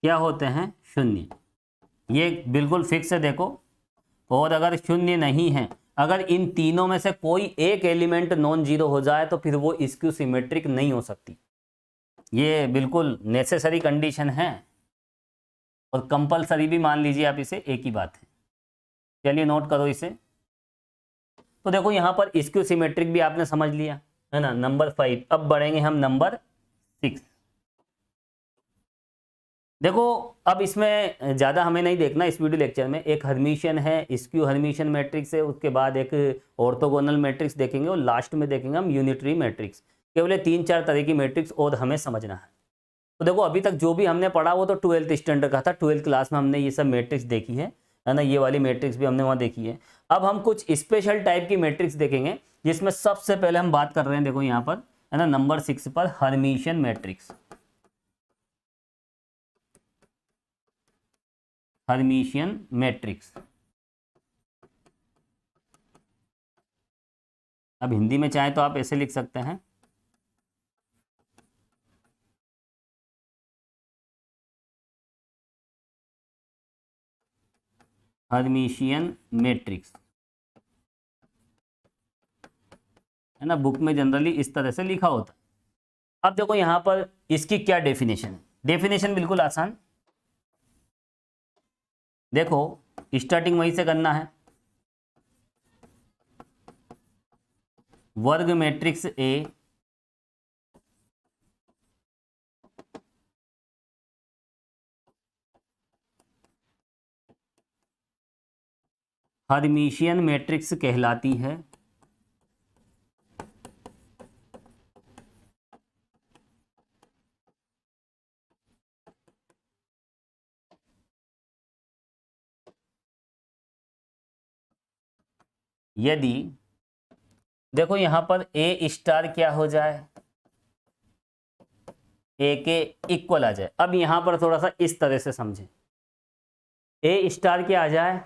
क्या होते हैं? शून्य। ये बिल्कुल फिक्स है देखो। और अगर शून्य नहीं है, अगर इन तीनों में से कोई एक एलिमेंट नॉन जीरो हो जाए तो फिर वो स्क्यू सिमेट्रिक नहीं हो सकती। ये बिल्कुल नेसेसरी कंडीशन है और कंपलसरी भी मान लीजिए आप इसे, एक ही बात है। चलिए नोट करो इसे। तो देखो यहाँ पर स्क्यू सिमेट्रिक भी आपने समझ लिया, है ना, नंबर 5। अब बढ़ेंगे हम नंबर 6। देखो अब इसमें ज़्यादा हमें नहीं देखना, इस वीडियो लेक्चर में एक हर्मिशियन है, स्क्यू हर्मिशियन मैट्रिक्स है, उसके बाद एक ऑर्थोगोनल मैट्रिक्स देखेंगे और लास्ट में देखेंगे हम यूनिटरी मैट्रिक्स। केवल 3-4 तरह की मैट्रिक्स और हमें समझना है। तो देखो अभी तक जो भी हमने पढ़ा वो तो 12th स्टैंडर्ड का था, 12th क्लास में हमने ये सब मैट्रिक्स देखी है ना, ये वाली मैट्रिक्स भी हमने वहाँ देखी है। अब हम कुछ स्पेशल टाइप की मैट्रिक्स देखेंगे, जिसमें सबसे पहले हम बात कर रहे हैं, देखो यहाँ पर, है ना, नंबर 6 पर हर्मिशियन मैट्रिक्स। Hermitian matrix. अब हिंदी में चाहे तो आप ऐसे लिख सकते हैं, हर्मिशियन मैट्रिक्स, है ना, बुक में जनरली इस तरह से लिखा होता है। अब देखो यहाँ पर इसकी क्या डेफिनेशन है। डेफिनेशन बिल्कुल आसान, देखो स्टार्टिंग वहीं से करना है। वर्ग मैट्रिक्स ए हर्मिशियन मैट्रिक्स कहलाती है। यदि देखो यहां पर ए स्टार क्या हो जाए, ए के इक्वल आ जाए। अब यहां पर थोड़ा सा इस तरह से समझें, ए स्टार क्या आ जाए,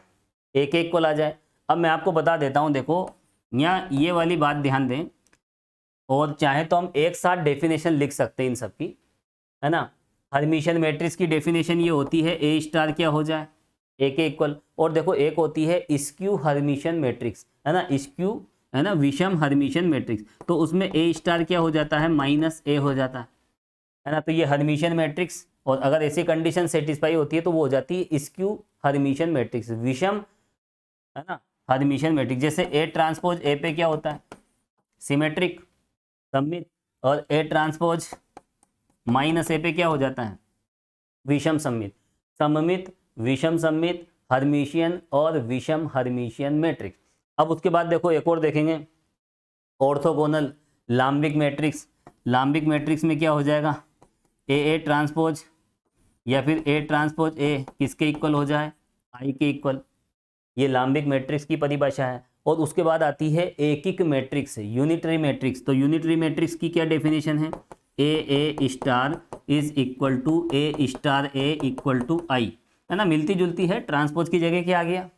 ए के इक्वल आ जाए। अब मैं आपको बता देता हूं, देखो यहाँ ये वाली बात ध्यान दें, और चाहे तो हम एक साथ डेफिनेशन लिख सकते हैं इन सब की, है ना। हर्मिशियन मैट्रिक्स की डेफिनेशन ये होती है ए स्टार क्या हो जाए, ए के इक्वल। और देखो एक होती है स्क्यू हर्मिशियन मैट्रिक्स, है ना, स्क्यू, है ना, विषम हर्मिशियन मैट्रिक्स। तो उसमें ए स्टार क्या हो जाता है, माइनस ए हो जाता है ना। तो ये हर्मिशियन मैट्रिक्स, और अगर ऐसी कंडीशन सेटिस्फाई होती है तो वो हो जाती है स्क्यू हर्मिशियन मैट्रिक्स, विषम, है ना, हर्मिशियन मैट्रिक्स। जैसे ए ट्रांसपोज ए पे क्या होता है, सिमेट्रिक, सममित, और ए ट्रांसपोज माइनस ए पे क्या हो जाता है, विषम सममित। सममित, विषम सममित, हर्मिशियन और विषम हर्मिशियन मैट्रिक्स। अब उसके बाद देखो एक और देखेंगे, ऑर्थोगोनल लाम्बिक मैट्रिक्स। लाम्बिक मैट्रिक्स में क्या हो जाएगा, ए ट्रांसपोज या फिर ए ट्रांसपोज ए किसके इक्वल हो जाए, आई के इक्वल। ये लाम्बिक मैट्रिक्स की परिभाषा है। और उसके बाद आती है एकिक मैट्रिक्स, यूनिटरी मैट्रिक्स। तो यूनिटरी मैट्रिक्स की क्या डेफिनेशन है, A star is equal to A star A equal to I, है ना, मिलती जुलती है। ट्रांसपोज की जगह क्या आ गया,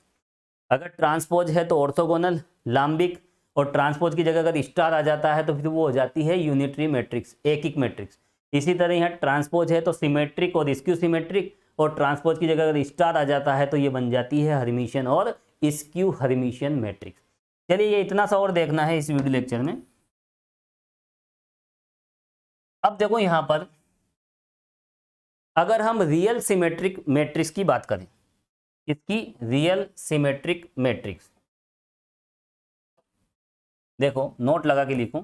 अगर ट्रांसपोज है तो ऑर्थोगोनल लाम्बिक, और ट्रांसपोज की जगह अगर स्टार आ जाता है तो फिर वो हो जाती है यूनिटरी मैट्रिक्स, एकिक मैट्रिक्स। इसी तरह यहाँ ट्रांसपोज है तो सिमेट्रिक और स्क्यू सिमेट्रिक, और ट्रांसपोज की जगह अगर स्टार आ जाता है तो ये बन जाती है हर्मिशियन और स्क्यू हर्मिशियन मैट्रिक्स। चलिए ये इतना सा और देखना है इस वीडियो लेक्चर में। अब देखो यहां पर अगर हम रियल सिमेट्रिक मैट्रिक्स की बात करें, इसकी रियल सिमेट्रिक मैट्रिक्स, देखो नोट लगा के लिखो,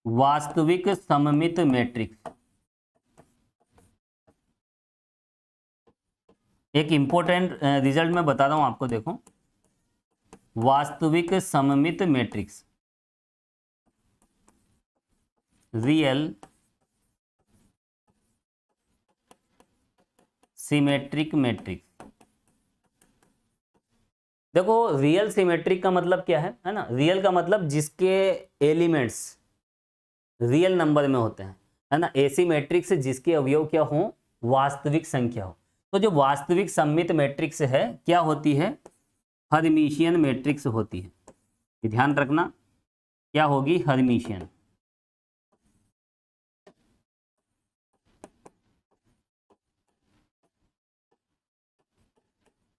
वास्तविक सममित मैट्रिक्स। एक इंपॉर्टेंट रिजल्ट मैं बता रहा हूं आपको, देखो वास्तविक सममित मैट्रिक्स, रियल सिमेट्रिक मैट्रिक्स। देखो रियल सिमेट्रिक का मतलब क्या है ना, रियल का मतलब जिसके एलिमेंट्स रियल नंबर में होते हैं, है ना। ऐसी मैट्रिक्स जिसके अवयव क्या हो, वास्तविक संख्या हो। तो जो वास्तविक सममित मैट्रिक्स है क्या होती है, हर्मिशियन मैट्रिक्स होती है। ये ध्यान रखना, क्या होगी, हर्मिशियन।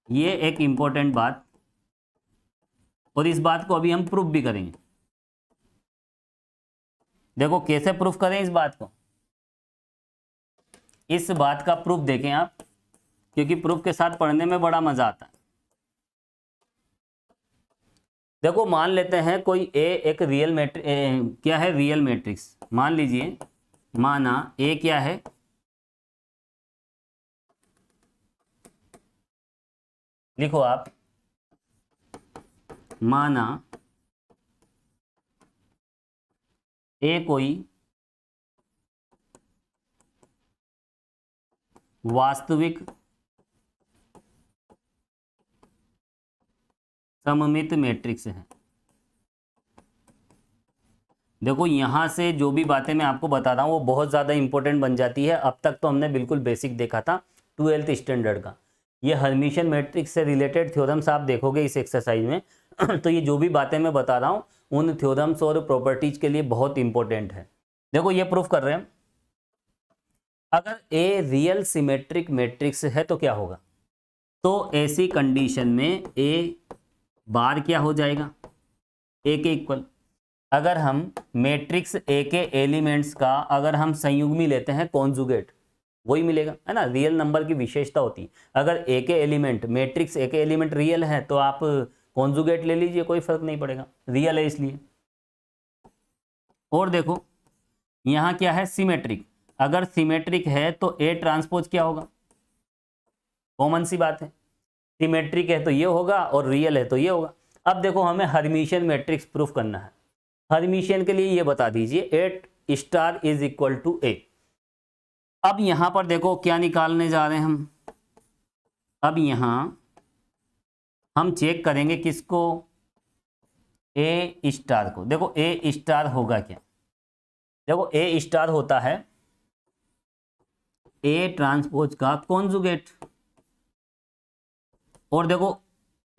ये एक इंपॉर्टेंट बात, और इस बात को अभी हम प्रूफ भी करेंगे। देखो कैसे प्रूफ करें इस बात को, इस बात का प्रूफ देखें आप, क्योंकि प्रूफ के साथ पढ़ने में बड़ा मजा आता है। देखो मान लेते हैं कोई ए एक रियल मैट्रिक्स, क्या है, रियल मैट्रिक्स। मान लीजिए, माना ए क्या है, लिखो आप, माना ए कोई वास्तविक सममित मैट्रिक्स है। देखो यहां से जो भी बातें मैं आपको बता रहा हूं वो बहुत ज़्यादा इंपॉर्टेंट बन जाती है। अब तक तो हमने बिल्कुल बेसिक देखा था 12th स्टैंडर्ड का। ये हर्मिशियन मैट्रिक्स से रिलेटेड थ्योरम्स आप देखोगे इस एक्सरसाइज में तो ये जो भी बातें मैं बता रहा हूँ उन थ्योरम्स और प्रॉपर्टीज के लिए बहुत इंपॉर्टेंट है। देखो ये प्रूफ कर रहे हैं हम। अगर ए रियल सिमेट्रिक मैट्रिक्स है तो क्या होगा, तो ऐसी कंडीशन में ए बार क्या हो जाएगा, ए के इक्वल। अगर हम मैट्रिक्स ए के एलिमेंट्स का अगर हम संयुग्मी लेते हैं कॉन्जुगेट, वही मिलेगा, है ना। रियल नंबर की विशेषता होती है, अगर ए के एलिमेंट मैट्रिक्स ए के एलिमेंट रियल है तो आप कॉन्जुगेट ले लीजिए, कोई फर्क नहीं पड़ेगा, रियल है इसलिए। और देखो यहाँ क्या है, सिमेट्रिक। अगर सिमेट्रिक है तो ए ट्रांसपोज क्या होगा, कॉमन सी बात है, सिमेट्रिक है तो ये होगा और रियल है तो ये होगा। अब देखो हमें हर्मिशियन मैट्रिक्स प्रूफ करना है। हर्मिशियन के लिए ये बता दीजिए 8 स्टार इज इक्वल टू ए। अब यहां पर देखो क्या निकालने जा रहे हैं हम, अब यहां हम चेक करेंगे किसको, ए स्टार को। देखो ए स्टार होगा क्या, देखो ए स्टार होता है ए ट्रांसपोज का कॉन्जुगेट। और देखो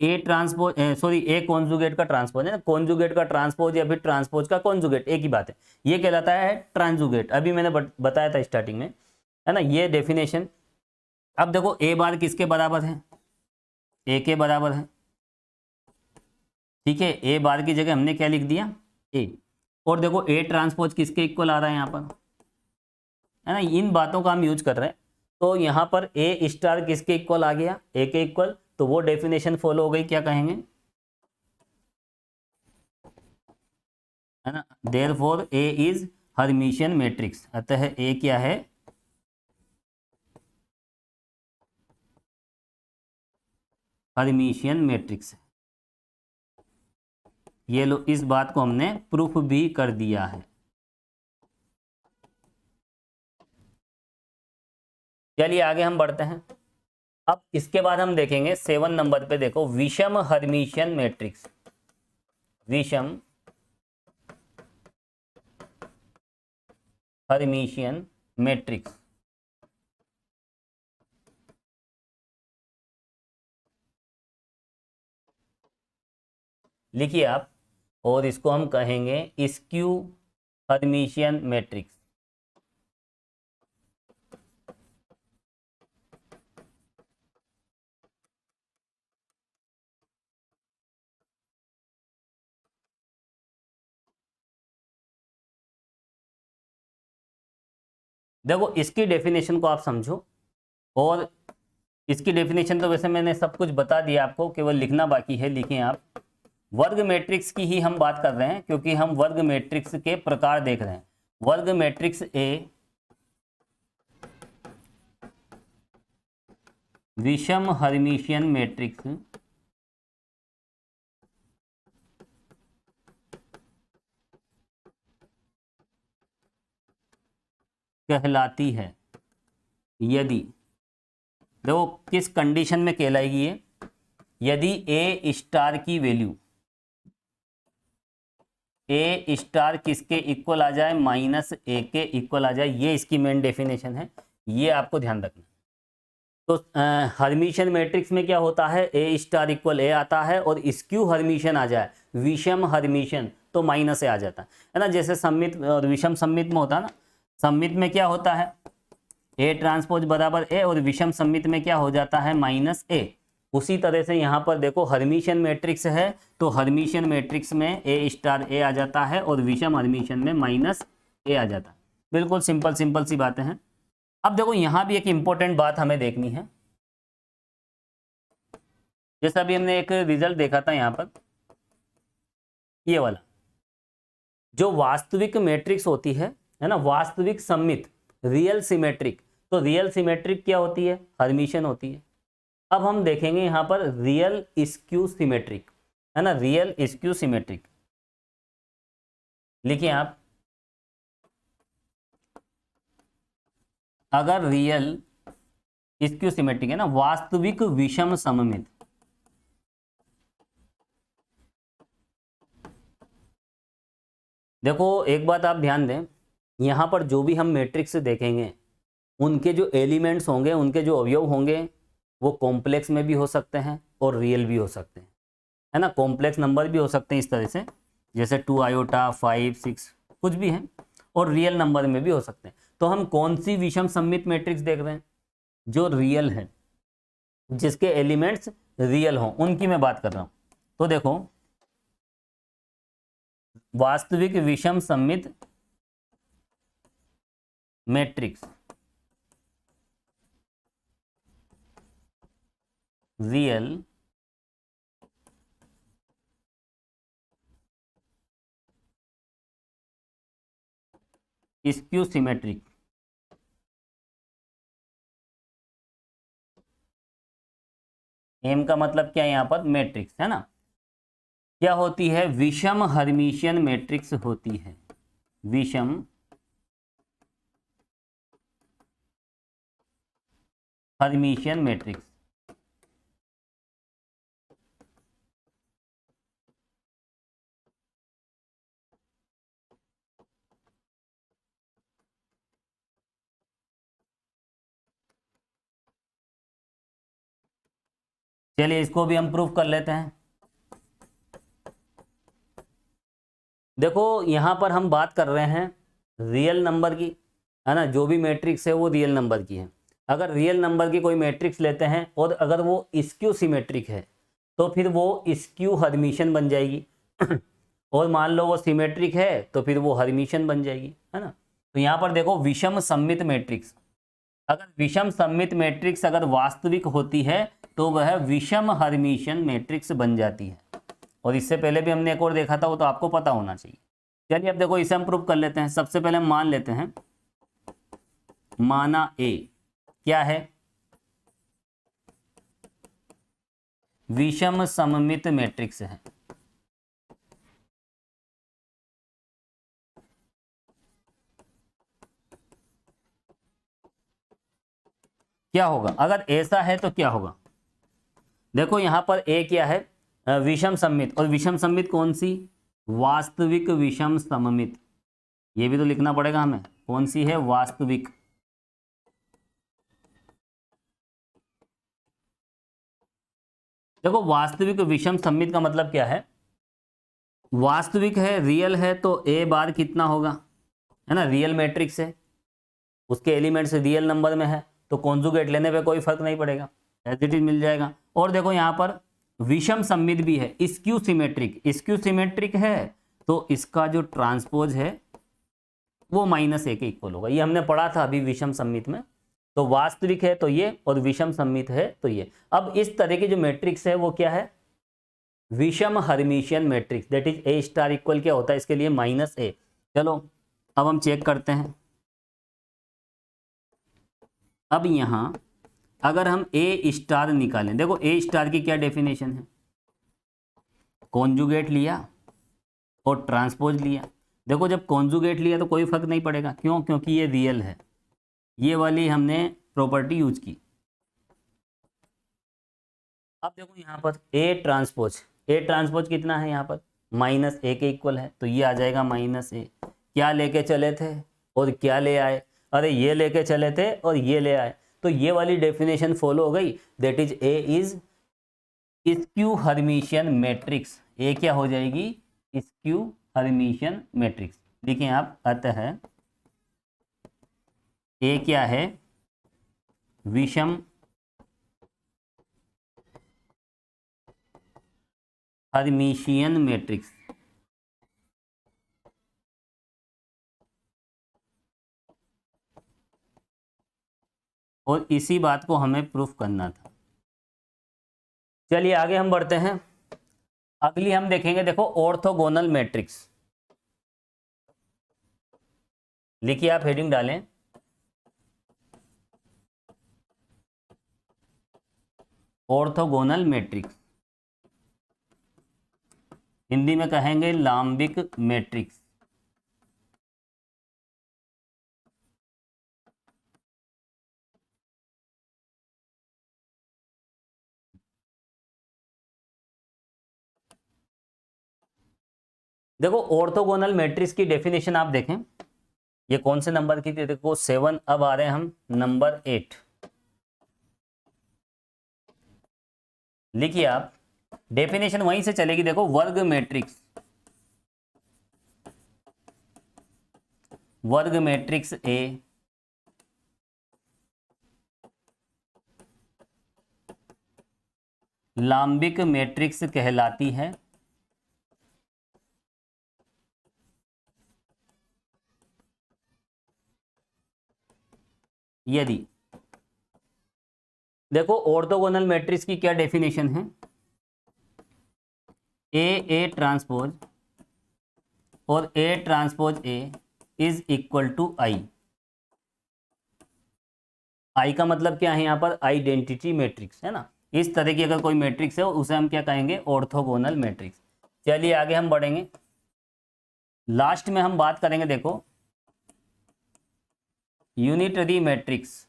A transpose sorry A conjugate का ट्रांसपोज है ना, कॉन्जुगेट का ट्रांसपोज या फिर ट्रांसपोज का कॉन्जुगेट एक ही बात है, ये कहलाता है ट्रांजुगेट। अभी मैंने बताया था स्टार्टिंग में, है ना, ये डेफिनेशन। अब देखो ए बार किसके बराबर है, ए के बराबर है, ठीक है। ए बार की जगह हमने क्या लिख दिया, ए। और देखो ए ट्रांसपोज किसके इक्वल आ रहा है यहाँ पर, है ना, इन बातों का हम यूज कर रहे हैं। तो यहाँ पर ए स्टार किसके इक्वल आ गया, ए के इक्वल, तो वो डेफिनेशन फॉलो हो गई, क्या कहेंगे, है ना, therefore A is Hermitian matrix. अतः ए क्या है, हर्मिशियन मैट्रिक्स। ये लो, इस बात को हमने प्रूफ भी कर दिया है। चलिए आगे हम बढ़ते हैं। अब इसके बाद हम देखेंगे 7 नंबर पे, देखो विषम हर्मिशियन मैट्रिक्स। विषम हर्मिशियन मैट्रिक्स। लिखिए आप, और इसको हम कहेंगे स्क्यू हर्मिशियन मैट्रिक्स। देखो इसकी डेफिनेशन को आप समझो, और इसकी डेफिनेशन तो वैसे मैंने सब कुछ बता दिया आपको, केवल लिखना बाकी है। लिखें आप, वर्ग मैट्रिक्स की ही हम बात कर रहे हैं क्योंकि हम वर्ग मैट्रिक्स के प्रकार देख रहे हैं। वर्ग मैट्रिक्स ए विषम हर्मिशियन मैट्रिक्स कहलाती है यदि, देखो किस कंडीशन में कहलाएगी ये, यदि ए स्टार की वैल्यू, ए स्टार किसके इक्वल आ जाए, माइनस ए के इक्वल आ जाए। ये इसकी मेन डेफिनेशन है, ये आपको ध्यान रखना। तो हर्मिशियन मैट्रिक्स में क्या होता है, ए स्टार इक्वल ए आता है, और स्क्यू हर्मिशियन आ जाए, विषम हर्मिशियन, तो माइनस ए आ जाता है ना। जैसे सम्मित और विषम सम्मित में होता है ना, सम्मित में क्या होता है, ए ट्रांसपोज बराबर ए, और विषम सम्मित में क्या हो जाता है, माइनस ए। उसी तरह से यहाँ पर देखो हर्मिशियन मैट्रिक्स है, तो हर्मिशियन मैट्रिक्स में ए स्टार ए आ जाता है और विषम हर्मिशियन में माइनस ए आ जाता है। बिल्कुल सिंपल सिंपल सी बातें हैं। अब देखो यहाँ भी एक इंपॉर्टेंट बात हमें देखनी है। जैसा अभी हमने एक रिजल्ट देखा था यहाँ पर, ये वाला जो वास्तविक मैट्रिक्स होती है ना, वास्तविक सम्मित, रियल सिमेट्रिक। तो रियल सिमेट्रिक क्या होती है, हर्मिशियन होती है। अब हम देखेंगे यहाँ पर रियल स्क्यू सिमेट्रिक, है ना, रियल स्क्यू सिमेट्रिक। लिखिए आप, अगर रियल स्क्यू सिमेट्रिक है ना, वास्तविक विषम सममित, देखो एक बात आप ध्यान दें, यहाँ पर जो भी हम मैट्रिक्स देखेंगे उनके जो एलिमेंट्स होंगे, उनके जो अवयव होंगे, वो कॉम्प्लेक्स में भी हो सकते हैं और रियल भी हो सकते हैं, है ना। कॉम्प्लेक्स नंबर भी हो सकते हैं इस तरह से, जैसे 2 आयोटा 5 6 कुछ भी है, और रियल नंबर में भी हो सकते हैं। तो हम कौन सी विषम सममित मैट्रिक्स देख रहे हैं? जो रियल है, जिसके एलिमेंट्स रियल हों, उनकी मैं बात कर रहा हूं। तो देखो, वास्तविक विषम सममित matrix, real skew symmetric, M का मतलब क्या है यहां पर? मैट्रिक्स है ना। क्या होती है? विषम हर्मिशियन मैट्रिक्स होती है। विषम हर्मिशियन मैट्रिक्स। चलिए इसको भी हम प्रूफ कर लेते हैं। देखो यहां पर हम बात कर रहे हैं रियल नंबर की, है ना। जो भी मैट्रिक्स है वो रियल नंबर की है। अगर रियल नंबर की कोई मैट्रिक्स लेते हैं और अगर वो स्क्यू सिमेट्रिक है तो फिर वो स्क्यू हर्मिशियन बन जाएगी और मान लो वो सिमेट्रिक है तो फिर वो हर्मिशियन बन जाएगी, है ना। तो यहाँ पर देखो, विषम सममित मैट्रिक्स, अगर विषम सममित मैट्रिक्स अगर वास्तविक होती है तो वह विषम हर्मिशियन मैट्रिक्स बन जाती है। और इससे पहले भी हमने एक और देखा था, वो तो आपको पता होना चाहिए। चलिए अब देखो, इसे हम प्रूव कर लेते हैं। सबसे पहले हम मान लेते हैं, माना ए क्या है? विषम सममित मैट्रिक्स है। क्या होगा अगर ऐसा है? तो क्या होगा? देखो यहां पर ए क्या है? विषम सममित। और विषम सममित कौन सी? वास्तविक विषम सममित। ये भी तो लिखना पड़ेगा हमें, कौन सी है? वास्तविक। देखो वास्तविक विषम सममित का मतलब क्या है? वास्तविक है, रियल है, तो ए बार कितना होगा, है ना। रियल मैट्रिक्स है, उसके एलिमेंट्स रियल नंबर में है, तो कॉन्जुगेट लेने पे कोई फर्क नहीं पड़ेगा, एज इट इज मिल जाएगा। और देखो यहाँ पर विषम सममित भी है, स्क्यू सिमेट्रिक। स्क्यू सिमेट्रिक है तो इसका जो ट्रांसपोज है वो -a के इक्वल होगा। ये हमने पढ़ा था अभी विषम सममित में। तो वास्तविक है तो ये, और विषम सममित है तो ये। अब इस तरह की जो मैट्रिक्स है वो क्या है? विषम Hermitian matrix. That is A star equal क्या होता है इसके लिए? -a। चलो अब हम चेक करते हैं। अब यहां अगर हम ए स्टार निकालें, देखो ए स्टार की क्या डेफिनेशन है? कॉन्जुगेट लिया और ट्रांसपोज लिया। देखो जब कॉन्जुगेट लिया तो कोई फर्क नहीं पड़ेगा, क्यों? क्योंकि ये रियल है। ये वाली हमने प्रॉपर्टी यूज की। अब देखो यहाँ पर ए ट्रांसपोज कितना है यहाँ पर? -a के इक्वल है, तो ये आ जाएगा -a। क्या लेके चले थे और क्या ले आए? अरे ये लेके चले थे और ये ले आए, तो ये वाली डेफिनेशन फॉलो हो गई। That is A is skew Hermitian matrix. A क्या हो जाएगी? Skew Hermitian matrix. देखिए आप, अतः ए क्या है? विषम हर्मिशियन मैट्रिक्स। और इसी बात को हमें प्रूफ करना था। चलिए आगे हम बढ़ते हैं। अगली हम देखेंगे, देखो ऑर्थोगोनल मैट्रिक्स। लिखिए आप, हेडिंग डालें, ऑर्थोगोनल मैट्रिक्स। हिंदी में कहेंगे लाम्बिक मैट्रिक्स। देखो ऑर्थोगोनल मैट्रिक्स की डेफिनेशन आप देखें, ये कौन से नंबर की थी? देखो 7। अब आ रहे हैं हम नंबर 8। लिखिए आप, डेफिनेशन वहीं से चलेगी। देखो वर्ग मैट्रिक्स, वर्ग मैट्रिक्स ए लांबिक मैट्रिक्स कहलाती है यदि, देखो ऑर्थोगोनल मैट्रिक्स की क्या डेफिनेशन है, ए ट्रांसपोज और A transpose A is equal to I. I का मतलब क्या है यहाँ पर, आइडेंटिटी मैट्रिक्स है ना। इस तरह की अगर कोई मैट्रिक्स है उसे हम क्या कहेंगे, ऑर्थोगोनल मैट्रिक्स। चलिए आगे हम बढ़ेंगे, लास्ट में हम बात करेंगे, देखो यूनिटरी मैट्रिक्स,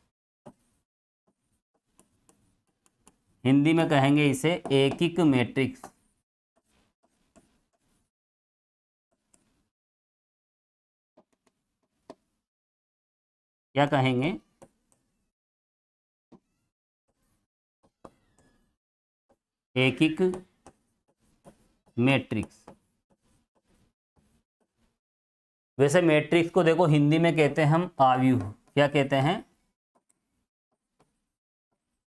हिंदी में कहेंगे इसे एकिक मैट्रिक्स। क्या कहेंगे, एकिक मैट्रिक्स। वैसे मैट्रिक्स को देखो हिंदी में कहते हैं हम आव्यूह। क्या कहते हैं,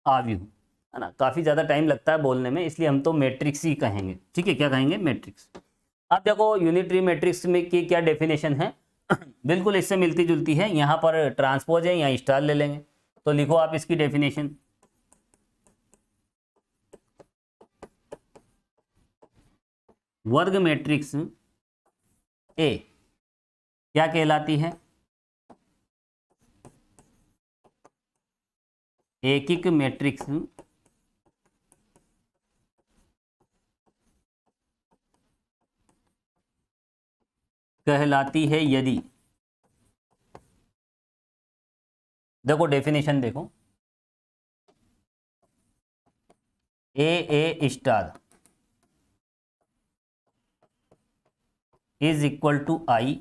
आव्यूह, है ना। काफी ज्यादा टाइम लगता है बोलने में, इसलिए हम तो मैट्रिक्स ही कहेंगे, ठीक है। क्या कहेंगे, मैट्रिक्स। अब देखो यूनिटरी मैट्रिक्स में की क्या डेफिनेशन है, बिल्कुल इससे मिलती जुलती है। यहाँ पर ट्रांसपोज है, यहाँ स्टार ले लेंगे, तो लिखो आप इसकी डेफिनेशन। वर्ग मैट्रिक्स ए क्या कहलाती है, एकिक मैट्रिक्स कहलाती है यदि, देखो डेफिनेशन देखो, ए स्टार इज इक्वल टू आई,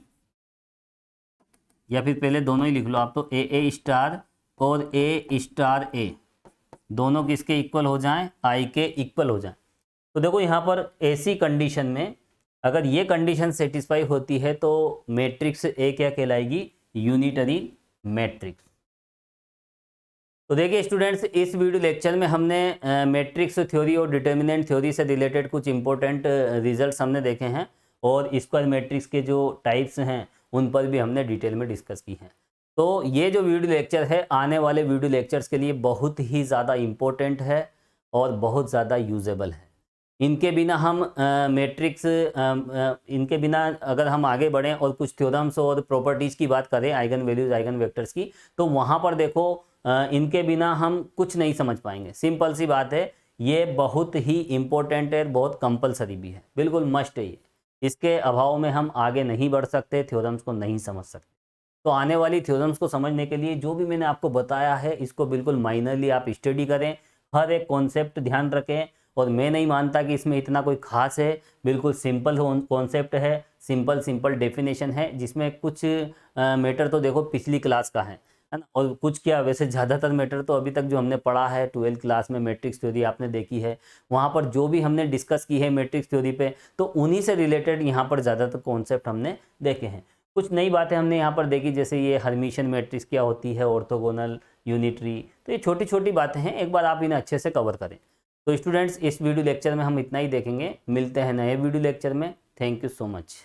या फिर पहले दोनों ही लिख लो आप, तो ए स्टार और ए स्टार ए दोनों किसके इक्वल हो जाएं, आई के इक्वल हो जाएं। तो देखो यहाँ पर ऐसी कंडीशन में अगर ये कंडीशन सेटिस्फाई होती है तो मैट्रिक्स ए क्या कहलाएगी, यूनिटरी मैट्रिक्स। तो देखिए स्टूडेंट्स, इस वीडियो लेक्चर में हमने मैट्रिक्स थ्योरी और डिटर्मिनेंट थ्योरी से रिलेटेड कुछ इंपॉर्टेंट रिजल्ट्स हमने देखे हैं, और स्क्वायर मैट्रिक्स के जो टाइप्स हैं उन पर भी हमने डिटेल में डिस्कस की है। तो ये जो वीडियो लेक्चर है आने वाले वीडियो लेक्चर्स के लिए बहुत ही ज़्यादा इम्पोर्टेंट है और बहुत ज़्यादा यूजेबल है। इनके बिना हम मैट्रिक्स इनके बिना अगर हम आगे बढ़ें और कुछ थ्योरम्स और प्रॉपर्टीज़ की बात करें, आइगन वैल्यूज आइगन वेक्टर्स की, तो वहाँ पर देखो इनके बिना हम कुछ नहीं समझ पाएंगे। सिंपल सी बात है, ये बहुत ही इम्पोर्टेंट है, बहुत कंपलसरी भी है, बिल्कुल मस्ट है ये। इसके अभाव में हम आगे नहीं बढ़ सकते, थ्योरम्स को नहीं समझ सकते। तो आने वाली थ्योरम्स को समझने के लिए जो भी मैंने आपको बताया है इसको बिल्कुल माइनरली आप स्टडी करें, हर एक कॉन्सेप्ट ध्यान रखें। और मैं नहीं मानता कि इसमें इतना कोई खास है, बिल्कुल सिंपल कॉन्सेप्ट है, सिंपल डेफिनेशन है, जिसमें कुछ मैटर तो देखो पिछली क्लास का है ना, और कुछ क्या वैसे ज़्यादातर मैटर तो अभी तक जो हमने पढ़ा है 12th क्लास में मैट्रिक्स थ्योरी आपने देखी है, वहाँ पर जो भी हमने डिस्कस की है मैट्रिक्स थ्योरी पे, तो उन्हीं से रिलेटेड यहाँ पर ज़्यादातर कॉन्सेप्ट हमने देखे हैं। कुछ नई बातें हमने यहाँ पर देखी, जैसे ये हर्मिशियन मैट्रिक्स क्या होती है, ऑर्थोगोनल, यूनिटरी, तो ये छोटी छोटी बातें हैं, एक बार आप इन्हें अच्छे से कवर करें। तो स्टूडेंट्स, इस वीडियो लेक्चर में हम इतना ही देखेंगे, मिलते हैं नए वीडियो लेक्चर में। Thank you so much.